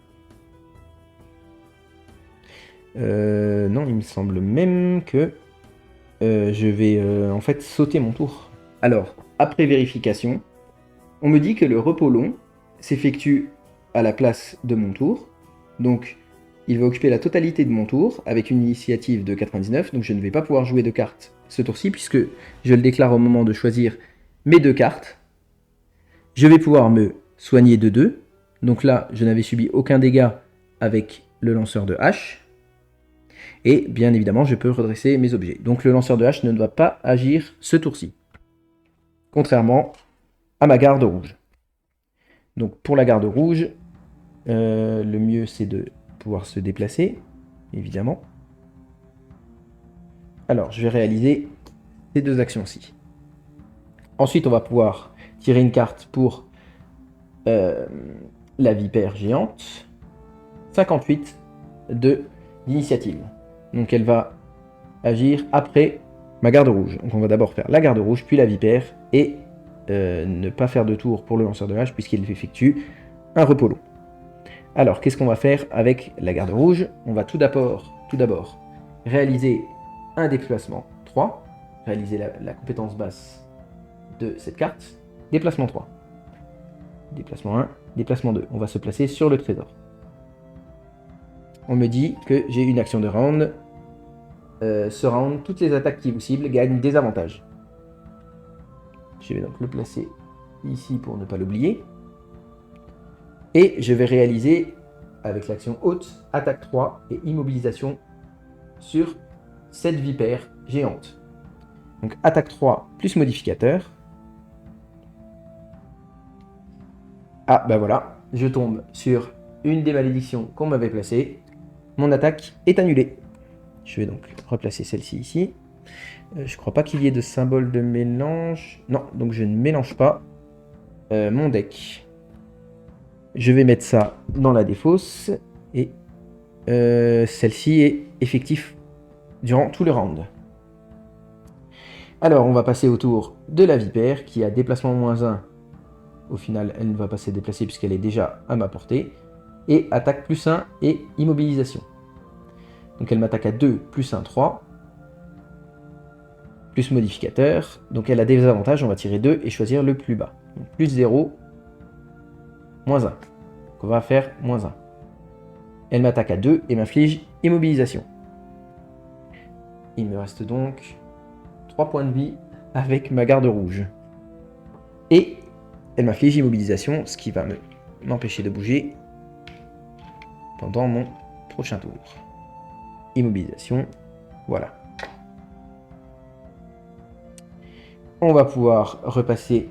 Non, il me semble même que je vais en fait sauter mon tour. Alors, après vérification, on me dit que le repos long s'effectue à la place de mon tour. Donc, il va occuper la totalité de mon tour avec une initiative de 99. Donc, je ne vais pas pouvoir jouer de cartes ce tour-ci puisque je le déclare au moment de choisir mes 2 cartes. Je vais pouvoir me soigner de 2. Donc là, je n'avais subi aucun dégât avec le lanceur de hache. Et bien évidemment, je peux redresser mes objets. Donc le lanceur de hache ne doit pas agir ce tour-ci. Contrairement à ma garde rouge. Donc pour la garde rouge, le mieux c'est de pouvoir se déplacer, évidemment. Alors je vais réaliser ces 2 actions-ci. Ensuite on va pouvoir tirer une carte pour la vipère géante. 58 d'initiative. Donc elle va agir après ma garde rouge. Donc on va d'abord faire la garde rouge, puis la vipère, et ne pas faire de tour pour le lanceur de hache puisqu'il effectue un repos long. Alors qu'est-ce qu'on va faire avec la garde rouge? On va tout d'abord réaliser un déplacement 3, réaliser la compétence basse de cette carte, déplacement 3. Déplacement 1, déplacement 2. On va se placer sur le trésor. On me dit que j'ai une action de round. Ce round, toutes les attaques qui vous ciblent gagnent des avantages. Je vais donc le placer ici pour ne pas l'oublier. Et je vais réaliser, avec l'action haute, attaque 3 et immobilisation sur cette vipère géante. Donc attaque 3 plus modificateur. Ah bah voilà, je tombe sur une des malédictions qu'on m'avait placées. Mon attaque est annulée. Je vais donc replacer celle-ci ici. Je crois pas qu'il y ait de symbole de mélange. Non, donc je ne mélange pas mon deck. Je vais mettre ça dans la défausse. Et celle-ci est effective durant tout le round. Alors, on va passer au tour de la vipère qui a déplacement -1. Au final, elle ne va pas se déplacer puisqu'elle est déjà à ma portée. Et attaque +1 et immobilisation. Donc elle m'attaque à 2, +1, 3. Plus modificateur. Donc elle a des avantages, on va tirer 2 et choisir le plus bas. Donc +0, -1. Donc on va faire -1. Elle m'attaque à 2 et m'inflige immobilisation. Il me reste donc 3 points de vie avec ma garde rouge. Et elle m'inflige immobilisation, ce qui va m'empêcher de bouger pendant mon prochain tour. Immobilisation, voilà. On va pouvoir repasser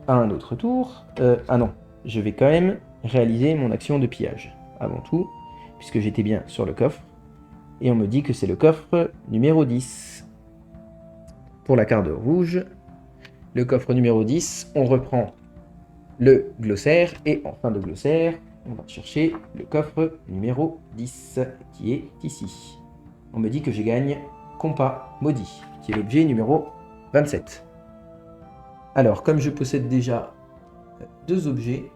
à un autre tour. Ah non, je vais quand même réaliser mon action de pillage avant tout, puisque j'étais bien sur le coffre. Et on me dit que c'est le coffre numéro 10. Pour la carte rouge, le coffre numéro 10, on reprend le glossaire, et en fin de glossaire, on va chercher le coffre numéro 10, qui est ici. On me dit que je gagne compas maudit, qui est l'objet numéro 27. Alors, comme je possède déjà 2 objets,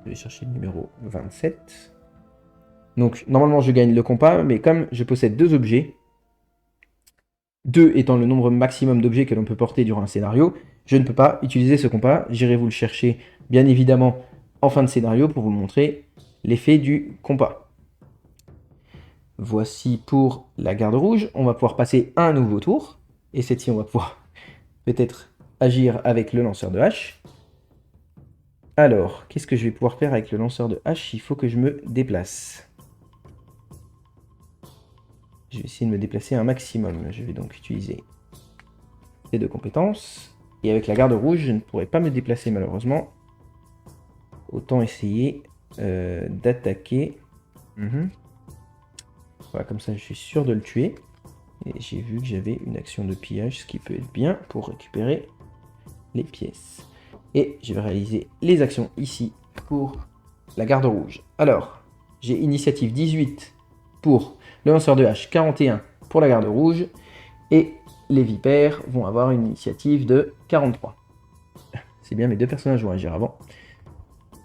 je vais chercher le numéro 27. Donc, normalement, je gagne le compas, mais comme je possède 2 objets, 2 étant le nombre maximum d'objets que l'on peut porter durant un scénario, je ne peux pas utiliser ce compas. J'irai vous le chercher, bien évidemment, en fin de scénario pour vous montrer l'effet du compas. Voici pour la garde rouge. On va pouvoir passer à un nouveau tour. Et cette fois, on va pouvoir peut-être agir avec le lanceur de hache. Alors, qu'est-ce que je vais pouvoir faire avec le lanceur de hache? Il faut que je me déplace. Je vais essayer de me déplacer un maximum. Je vais donc utiliser ces 2 compétences. Et avec la garde rouge, je ne pourrai pas me déplacer malheureusement. Autant essayer d'attaquer. Voilà, comme ça je suis sûr de le tuer. Et j'ai vu que j'avais une action de pillage, ce qui peut être bien pour récupérer les pièces. Et je vais réaliser les actions ici pour la garde rouge. Alors, j'ai initiative 18 pour le lanceur de hache, 41 pour la garde rouge. Et les vipères vont avoir une initiative de 43. C'est bien, mes 2 personnages vont agir avant.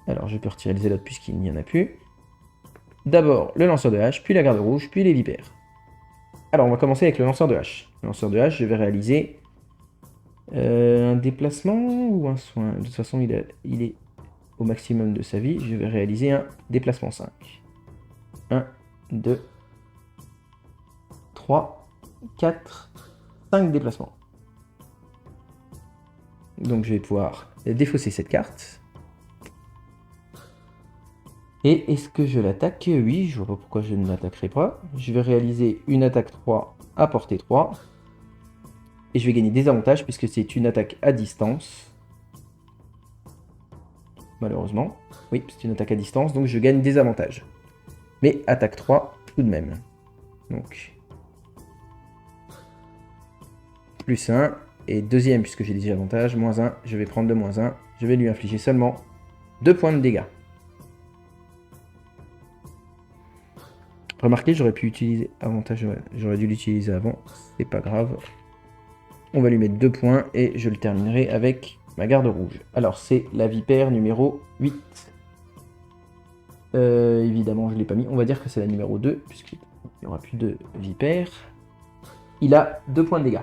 Alors, je peux retirer les zélotes puisqu'il n'y en a plus. D'abord, le lanceur de hache, puis la garde rouge, puis les vipères. Alors, on va commencer avec le lanceur de hache. Le lanceur de hache, je vais réaliser un déplacement ou un soin. De toute façon, il est au maximum de sa vie. Je vais réaliser un déplacement 5. 1, 2, 3, 4, 5 déplacements. Donc, je vais pouvoir défausser cette carte. Et est-ce que je l'attaque? Oui, je vois pas pourquoi je ne l'attaquerai pas. Je vais réaliser une attaque 3 à portée 3. Et je vais gagner des avantages puisque c'est une attaque à distance. Malheureusement. Oui, c'est une attaque à distance, donc je gagne des avantages. Mais attaque 3 tout de même. Donc, +1. Et deuxième, puisque j'ai des avantages, -1. Je vais prendre le -1. Je vais lui infliger seulement 2 points de dégâts. Remarquez, j'aurais pu utiliser avantage, j'aurais dû l'utiliser avant, c'est pas grave. On va lui mettre 2 points et je le terminerai avec ma garde rouge. Alors c'est la vipère numéro 8. Évidemment je ne l'ai pas mis, on va dire que c'est la numéro 2, puisqu'il n'y aura plus de vipère. Il a 2 points de dégâts.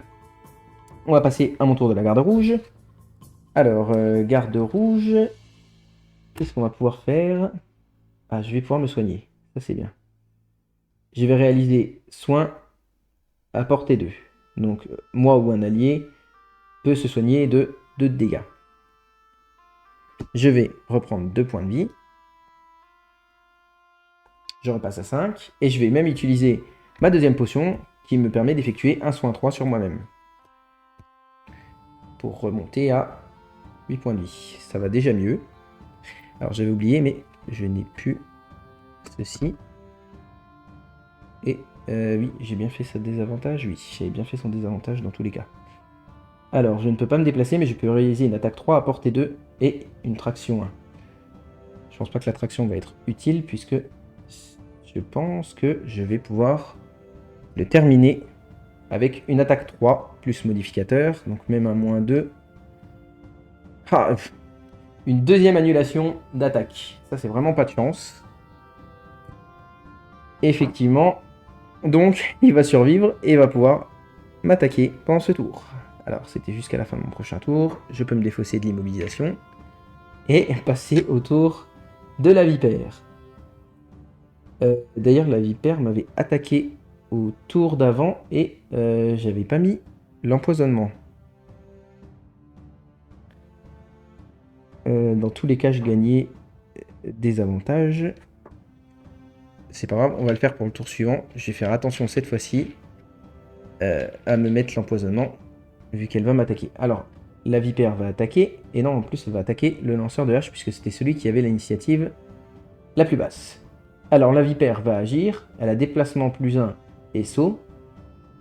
On va passer à mon tour de la garde rouge. Alors, garde rouge, qu'est-ce qu'on va pouvoir faire? Ah, je vais pouvoir me soigner, ça c'est bien. Je vais réaliser soin à portée 2. Donc, moi ou un allié peut se soigner de 2 dégâts. Je vais reprendre 2 points de vie. Je repasse à 5. Et je vais même utiliser ma deuxième potion qui me permet d'effectuer un soin 3 sur moi-même. Pour remonter à 8 points de vie. Ça va déjà mieux. Alors, j'avais oublié, mais je n'ai plus ceci. Et oui, j'ai bien fait sa désavantage. Oui, j'avais bien fait son désavantage dans tous les cas. Alors, je ne peux pas me déplacer, mais je peux réaliser une attaque 3 à portée 2 et une traction 1. Je pense pas que la traction va être utile, puisque je pense que je vais pouvoir le terminer avec une attaque 3 plus modificateur, donc même un -2. Ah, une deuxième annulation d'attaque. Ça, c'est vraiment pas de chance. Effectivement, donc il va survivre et va pouvoir m'attaquer pendant ce tour. Alors, c'était jusqu'à la fin de mon prochain tour. Je peux me défausser de l'immobilisation et passer au tour de la vipère. D'ailleurs, la vipère m'avait attaqué au tour d'avant et j'avais pas mis l'empoisonnement. Dans tous les cas, je gagnais des avantages. C'est pas grave, on va le faire pour le tour suivant. Je vais faire attention cette fois-ci à me mettre l'empoisonnement, vu qu'elle va m'attaquer. Alors, la vipère va attaquer, et non, en plus, elle va attaquer le lanceur de hache, puisque c'était celui qui avait l'initiative la plus basse. Alors, la vipère va agir, elle a déplacement +1 et saut.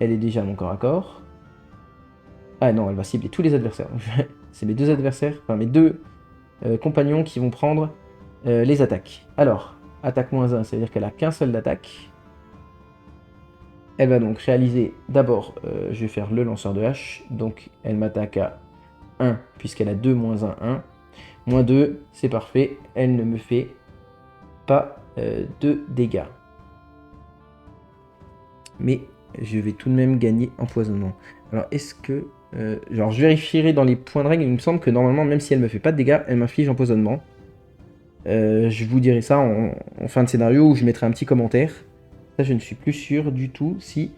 Elle est déjà à mon corps à corps. Ah non, elle va cibler tous les adversaires. C'est mes deux adversaires, enfin mes deux compagnons qui vont prendre les attaques. Alors, attaque -1, ça veut dire qu'elle a qu'un seul d'attaque. Elle va donc réaliser, d'abord, je vais faire le lanceur de hache, donc elle m'attaque à 1, puisqu'elle a 2, -1, 1. -2, c'est parfait, elle ne me fait pas de dégâts. Mais je vais tout de même gagner empoisonnement. Alors, est-ce que... genre, je vérifierai dans les points de règle, il me semble que normalement, même si elle me fait pas de dégâts, elle m'inflige empoisonnement. Je vous dirai ça en fin de scénario, où je mettrai un petit commentaire. Ça, je ne suis plus sûr du tout si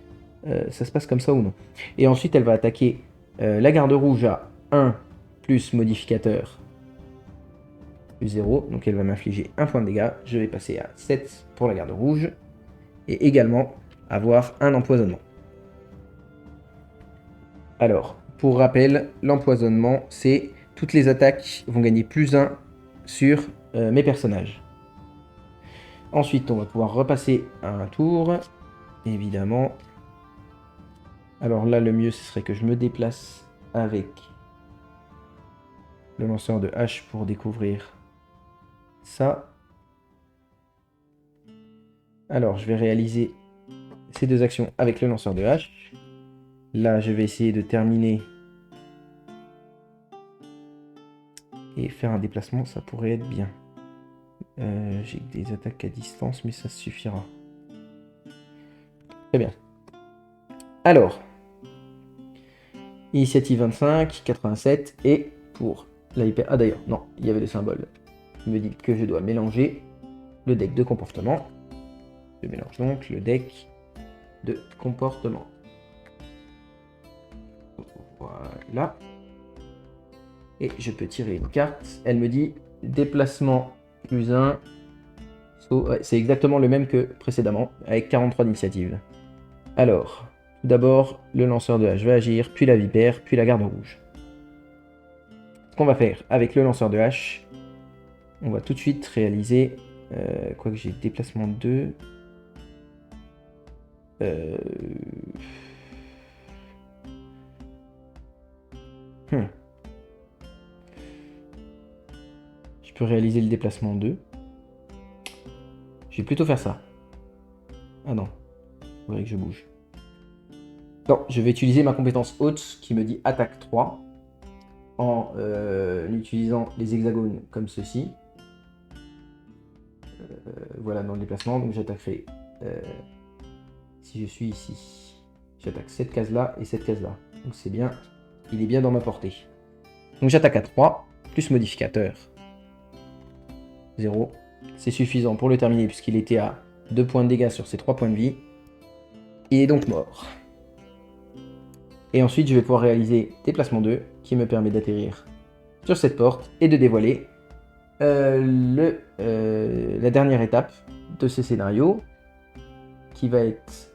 ça se passe comme ça ou non. Et ensuite, elle va attaquer la garde rouge à 1 plus modificateur plus 0. Donc, elle va m'infliger 1 point de dégâts. Je vais passer à 7 pour la garde rouge. Et également avoir un empoisonnement. Alors, pour rappel, l'empoisonnement, c'est toutes les attaques vont gagner +1 sur mes personnages. Ensuite, on va pouvoir repasser à un tour, évidemment. Alors là, le mieux, ce serait que je me déplace avec le lanceur de hache pour découvrir ça. Alors, je vais réaliser ces deux actions avec le lanceur de hache. Là, je vais essayer de terminer et faire un déplacement, ça pourrait être bien. J'ai des attaques à distance, mais ça suffira. Très bien. Alors, initiative 25, 87, et pour la hyper... Ah d'ailleurs, non, il y avait le symbole qui me dit que je dois mélanger le deck de comportement. Je mélange donc le deck de comportement. Voilà. Et je peux tirer une carte. Elle me dit déplacement +1. Ouais, c'est exactement le même que précédemment, avec 43 d'initiative. Alors, tout d'abord, le lanceur de hache va agir, puis la vipère, puis la garde rouge. Ce qu'on va faire avec le lanceur de hache, on va tout de suite réaliser, quoique j'ai déplacement 2. Je peux réaliser le déplacement 2. Je vais plutôt faire ça. Ah non, il faudrait que je bouge. Non, je vais utiliser ma compétence haute qui me dit attaque 3 en utilisant les hexagones comme ceci. Voilà, dans le déplacement, donc j'attaquerai, si je suis ici, j'attaque cette case-là et cette case-là. Donc c'est bien, il est bien dans ma portée. Donc j'attaque à 3, plus modificateur 0. C'est suffisant pour le terminer puisqu'il était à 2 points de dégâts sur ses 3 points de vie. Il est donc mort. Et ensuite, je vais pouvoir réaliser déplacement 2 qui me permet d'atterrir sur cette porte et de dévoiler la dernière étape de ce scénario qui va être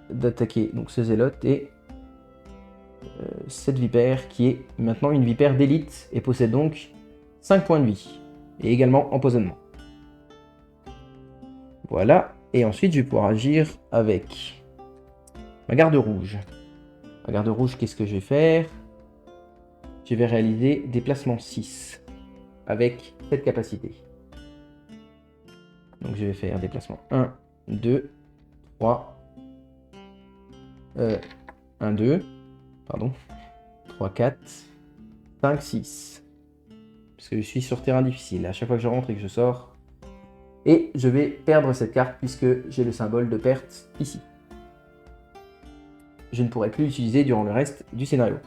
d'attaquer donc ce zélote et cette vipère qui est maintenant une vipère d'élite et possède donc 5 points de vie et également empoisonnement. Voilà, et ensuite je vais pouvoir agir avec ma garde rouge. Ma garde rouge, qu'est-ce que je vais faire? Je vais réaliser déplacement 6 avec cette capacité. Donc je vais faire déplacement 1, 2, 3, 1, 2, pardon, 3, 4, 5, 6. Parce que je suis sur terrain difficile. À chaque fois que je rentre et que je sors. Et je vais perdre cette carte puisque j'ai le symbole de perte ici. Je ne pourrai plus l'utiliser durant le reste du scénario.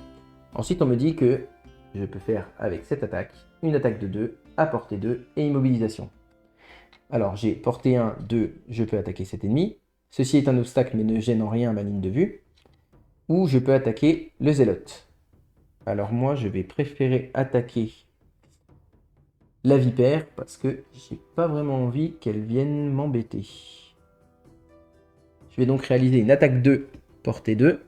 Ensuite, on me dit que je peux faire avec cette attaque, une attaque de 2, à portée 2 et immobilisation. Alors, j'ai portée 1, 2, je peux attaquer cet ennemi. Ceci est un obstacle mais ne gêne en rien ma ligne de vue. Ou je peux attaquer le zélote. Alors moi, je vais préférer attaquer la vipère parce que j'ai pas vraiment envie qu'elle vienne m'embêter. Je vais donc réaliser une attaque 2, portée 2,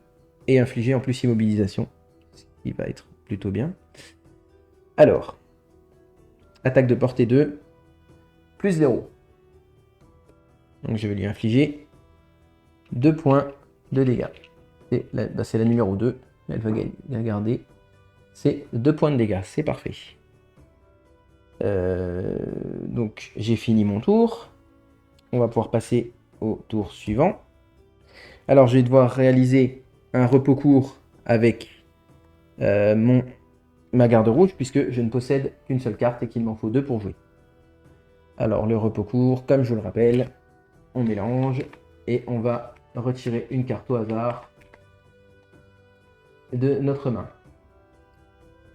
et infliger en plus immobilisation, ce qui va être plutôt bien. Alors, attaque de portée 2, plus 0. Donc je vais lui infliger 2 points de dégâts. C'est la numéro 2, elle va la garder. C'est 2 points de dégâts, c'est parfait. Donc j'ai fini mon tour. On va pouvoir passer au tour suivant. Alors je vais devoir réaliser un repos court avec ma garde rouge puisque je ne possède qu'une seule carte et qu'il m'en faut 2 pour jouer. Alors le repos court, comme je le rappelle, on mélange et on va retirer une carte au hasard de notre main.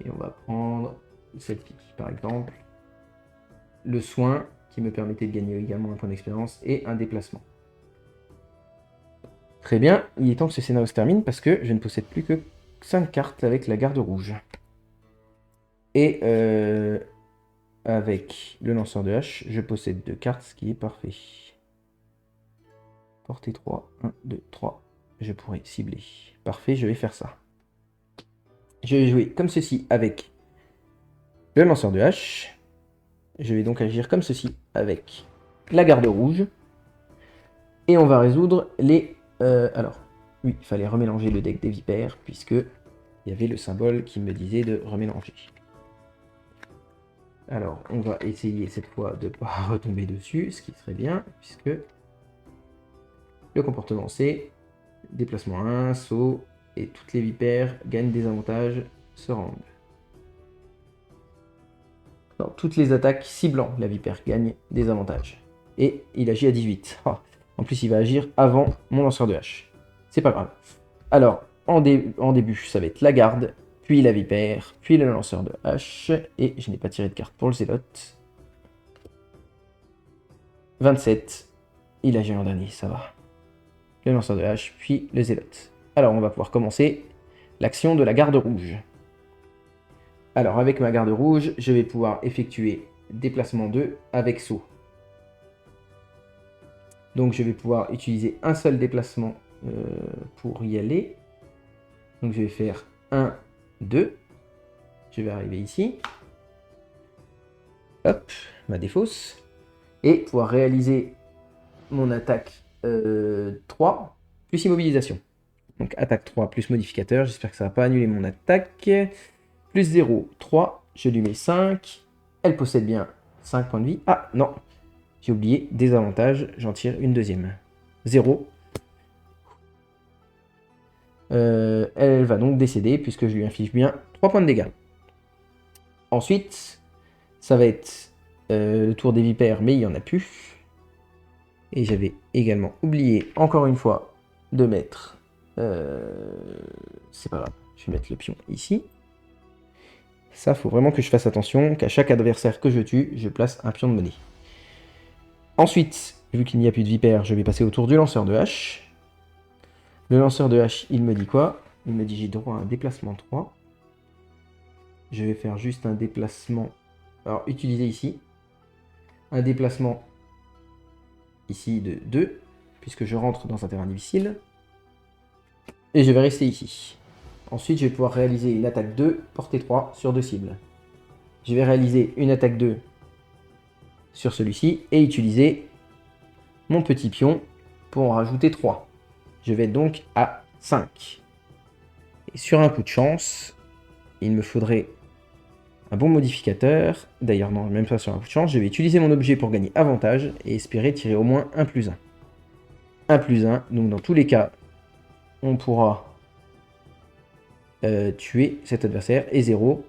Et on va prendre celle-ci par exemple. Le soin qui me permettait de gagner également un point d'expérience et un déplacement. Très bien, il est temps que ce scénario se termine parce que je ne possède plus que 5 cartes avec la garde rouge. Et avec le lanceur de hache, je possède 2 cartes, ce qui est parfait. Portée 3, 1, 2, 3. Je pourrais cibler. Parfait, je vais faire ça. Je vais jouer comme ceci avec le lanceur de hache. Je vais donc agir comme ceci avec la garde rouge. Et on va résoudre les... alors, oui, il fallait remélanger le deck des vipères, puisque il y avait le symbole qui me disait de remélanger. Alors, on va essayer cette fois de ne pas retomber dessus, ce qui serait bien, puisque le comportement c'est déplacement 1, saut, et toutes les vipères gagnent des avantages, se rendent. Non, toutes les attaques ciblant la vipère gagnent des avantages. Et il agit à 18. Oh. En plus, il va agir avant mon lanceur de hache. C'est pas grave. Alors, en début, ça va être la garde, puis la vipère, puis le lanceur de hache. Et je n'ai pas tiré de carte pour le zélote. 27. Il agit en dernier, ça va. Le lanceur de hache, puis le zélote. Alors, on va pouvoir commencer l'action de la garde rouge. Alors, avec ma garde rouge, je vais pouvoir effectuer déplacement 2 avec saut. Donc je vais pouvoir utiliser un seul déplacement pour y aller. Donc je vais faire 1, 2. Je vais arriver ici. Hop, ma défausse. Et pouvoir réaliser mon attaque 3 plus immobilisation. Donc attaque 3 plus modificateur. J'espère que ça ne va pas annuler mon attaque. Plus 0, 3. Je lui mets 5. Elle possède bien 5 points de vie. Ah non! J'ai oublié, désavantage, j'en tire une deuxième. 0. Elle va donc décéder puisque je lui inflige bien 3 points de dégâts. Ensuite, ça va être le tour des vipères, mais il n'y en a plus. Et j'avais également oublié, encore une fois, de mettre... c'est pas grave, je vais mettre le pion ici. Ça, faut vraiment que je fasse attention, qu'à chaque adversaire que je tue, je place un pion de monnaie. Ensuite, vu qu'il n'y a plus de vipère, je vais passer au tour du lanceur de hache. Le lanceur de hache, il me dit quoi? Il me dit j'ai droit à un déplacement 3. Je vais faire juste un déplacement... Alors, utiliser ici. Un déplacement ici de 2, puisque je rentre dans un terrain difficile. Et je vais rester ici. Ensuite, je vais pouvoir réaliser une attaque 2, portée 3 sur 2 cibles. Je vais réaliser une attaque 2 sur celui-ci et utiliser mon petit pion pour en rajouter 3. Je vais donc à 5. Et sur un coup de chance, il me faudrait un bon modificateur. D'ailleurs, non, même pas sur un coup de chance. Je vais utiliser mon objet pour gagner avantage et espérer tirer au moins 1+1. 1+1, donc dans tous les cas, on pourra tuer cet adversaire, et 0.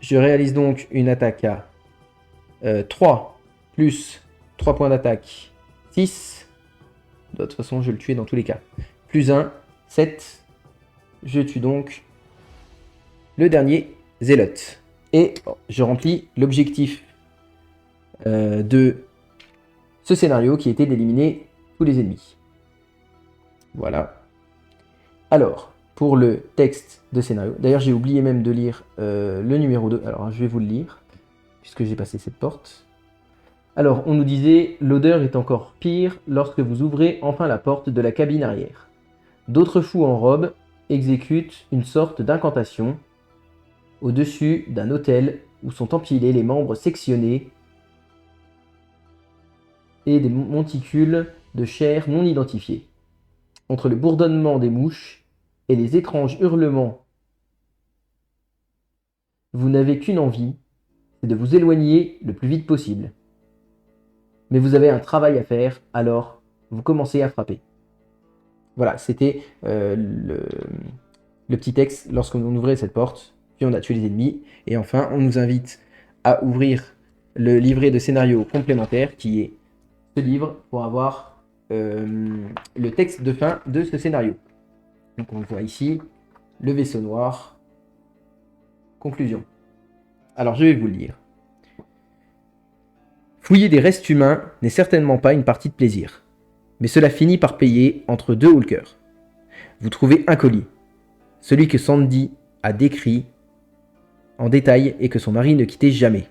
Je réalise donc une attaque à 3 plus 3 points d'attaque, 6. De toute façon, je le tuer dans tous les cas. Plus 1, 7. Je tue donc le dernier zélote. Et je remplis l'objectif de ce scénario qui était d'éliminer tous les ennemis. Voilà. Alors, pour le texte de scénario, d'ailleurs j'ai oublié même de lire le numéro 2, alors je vais vous le lire, puisque j'ai passé cette porte. Alors, on nous disait, l'odeur est encore pire lorsque vous ouvrez enfin la porte de la cabine arrière. D'autres fous en robe exécutent une sorte d'incantation au-dessus d'un autel où sont empilés les membres sectionnés et des monticules de chair non identifiés. Entre le bourdonnement des mouches et les étranges hurlements, vous n'avez qu'une envie, c'est de vous éloigner le plus vite possible. Mais vous avez un travail à faire, alors vous commencez à frapper. Voilà, c'était le petit texte lorsqu'on ouvrait cette porte, puis on a tué les ennemis, et enfin on nous invite à ouvrir le livret de scénario complémentaire qui est ce livre pour avoir le texte de fin de ce scénario. Donc on le voit ici, le vaisseau noir, conclusion. Alors je vais vous le lire. Fouiller des restes humains n'est certainement pas une partie de plaisir, mais cela finit par payer entre deux hauts le cœur. Vous trouvez un colis, celui que Sandy a décrit en détail et que son mari ne quittait jamais.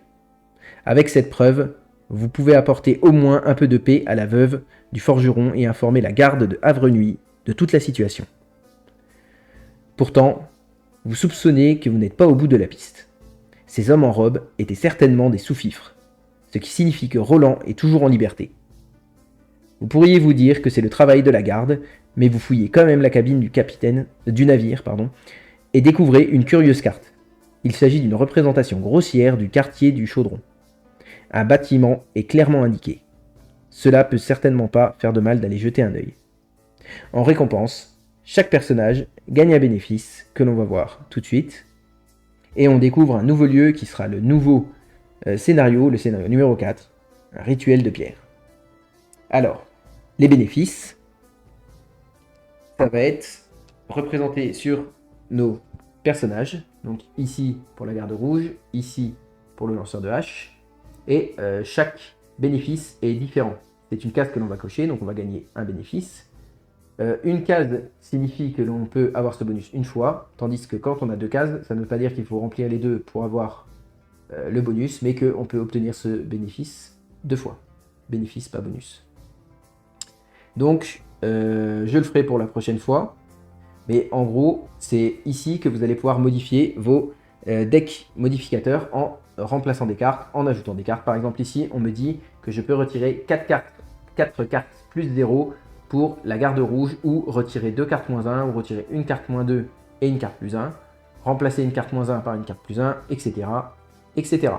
Avec cette preuve, vous pouvez apporter au moins un peu de paix à la veuve du forgeron et informer la garde de Havre-Nuit de toute la situation. Pourtant, vous soupçonnez que vous n'êtes pas au bout de la piste. Ces hommes en robe étaient certainement des sous-fifres, ce qui signifie que Roland est toujours en liberté. Vous pourriez vous dire que c'est le travail de la garde, mais vous fouillez quand même la cabine du navire, et découvrez une curieuse carte. Il s'agit d'une représentation grossière du quartier du Chaudron. Un bâtiment est clairement indiqué. Cela peut certainement pas faire de mal d'aller jeter un œil. En récompense, chaque personnage gagne un bénéfice que l'on va voir tout de suite. Et on découvre un nouveau lieu qui sera le nouveau scénario, le scénario numéro 4, un rituel de pierre. Alors, les bénéfices, ça va être représenté sur nos personnages. Donc ici pour la garde rouge, ici pour le lanceur de hache. Et chaque bénéfice est différent. C'est une case que l'on va cocher, donc on va gagner un bénéfice. Une case signifie que l'on peut avoir ce bonus une fois, tandis que quand on a deux cases, ça ne veut pas dire qu'il faut remplir les deux pour avoir le bonus, mais qu'on peut obtenir ce bénéfice deux fois. Bénéfice, pas bonus. Donc, je le ferai pour la prochaine fois. Mais en gros, c'est ici que vous allez pouvoir modifier vos decks modificateurs en remplaçant des cartes, en ajoutant des cartes. Par exemple, ici, on me dit que je peux retirer 4 cartes plus 0 pour la garde rouge, ou retirer 2 cartes moins 1, ou retirer une carte moins 2 et une carte plus 1, remplacer une carte moins 1 par une carte plus 1, etc. etc.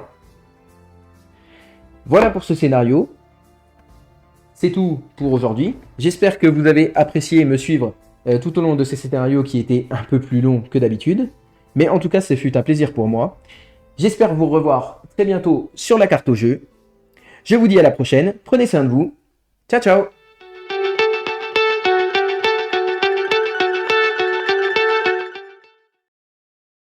Voilà pour ce scénario. C'est tout pour aujourd'hui. J'espère que vous avez apprécié me suivre tout au long de ces scénarios qui étaient un peu plus longs que d'habitude. Mais en tout cas, ce fut un plaisir pour moi. J'espère vous revoir très bientôt sur la carte au jeu. Je vous dis à la prochaine. Prenez soin de vous. Ciao, ciao!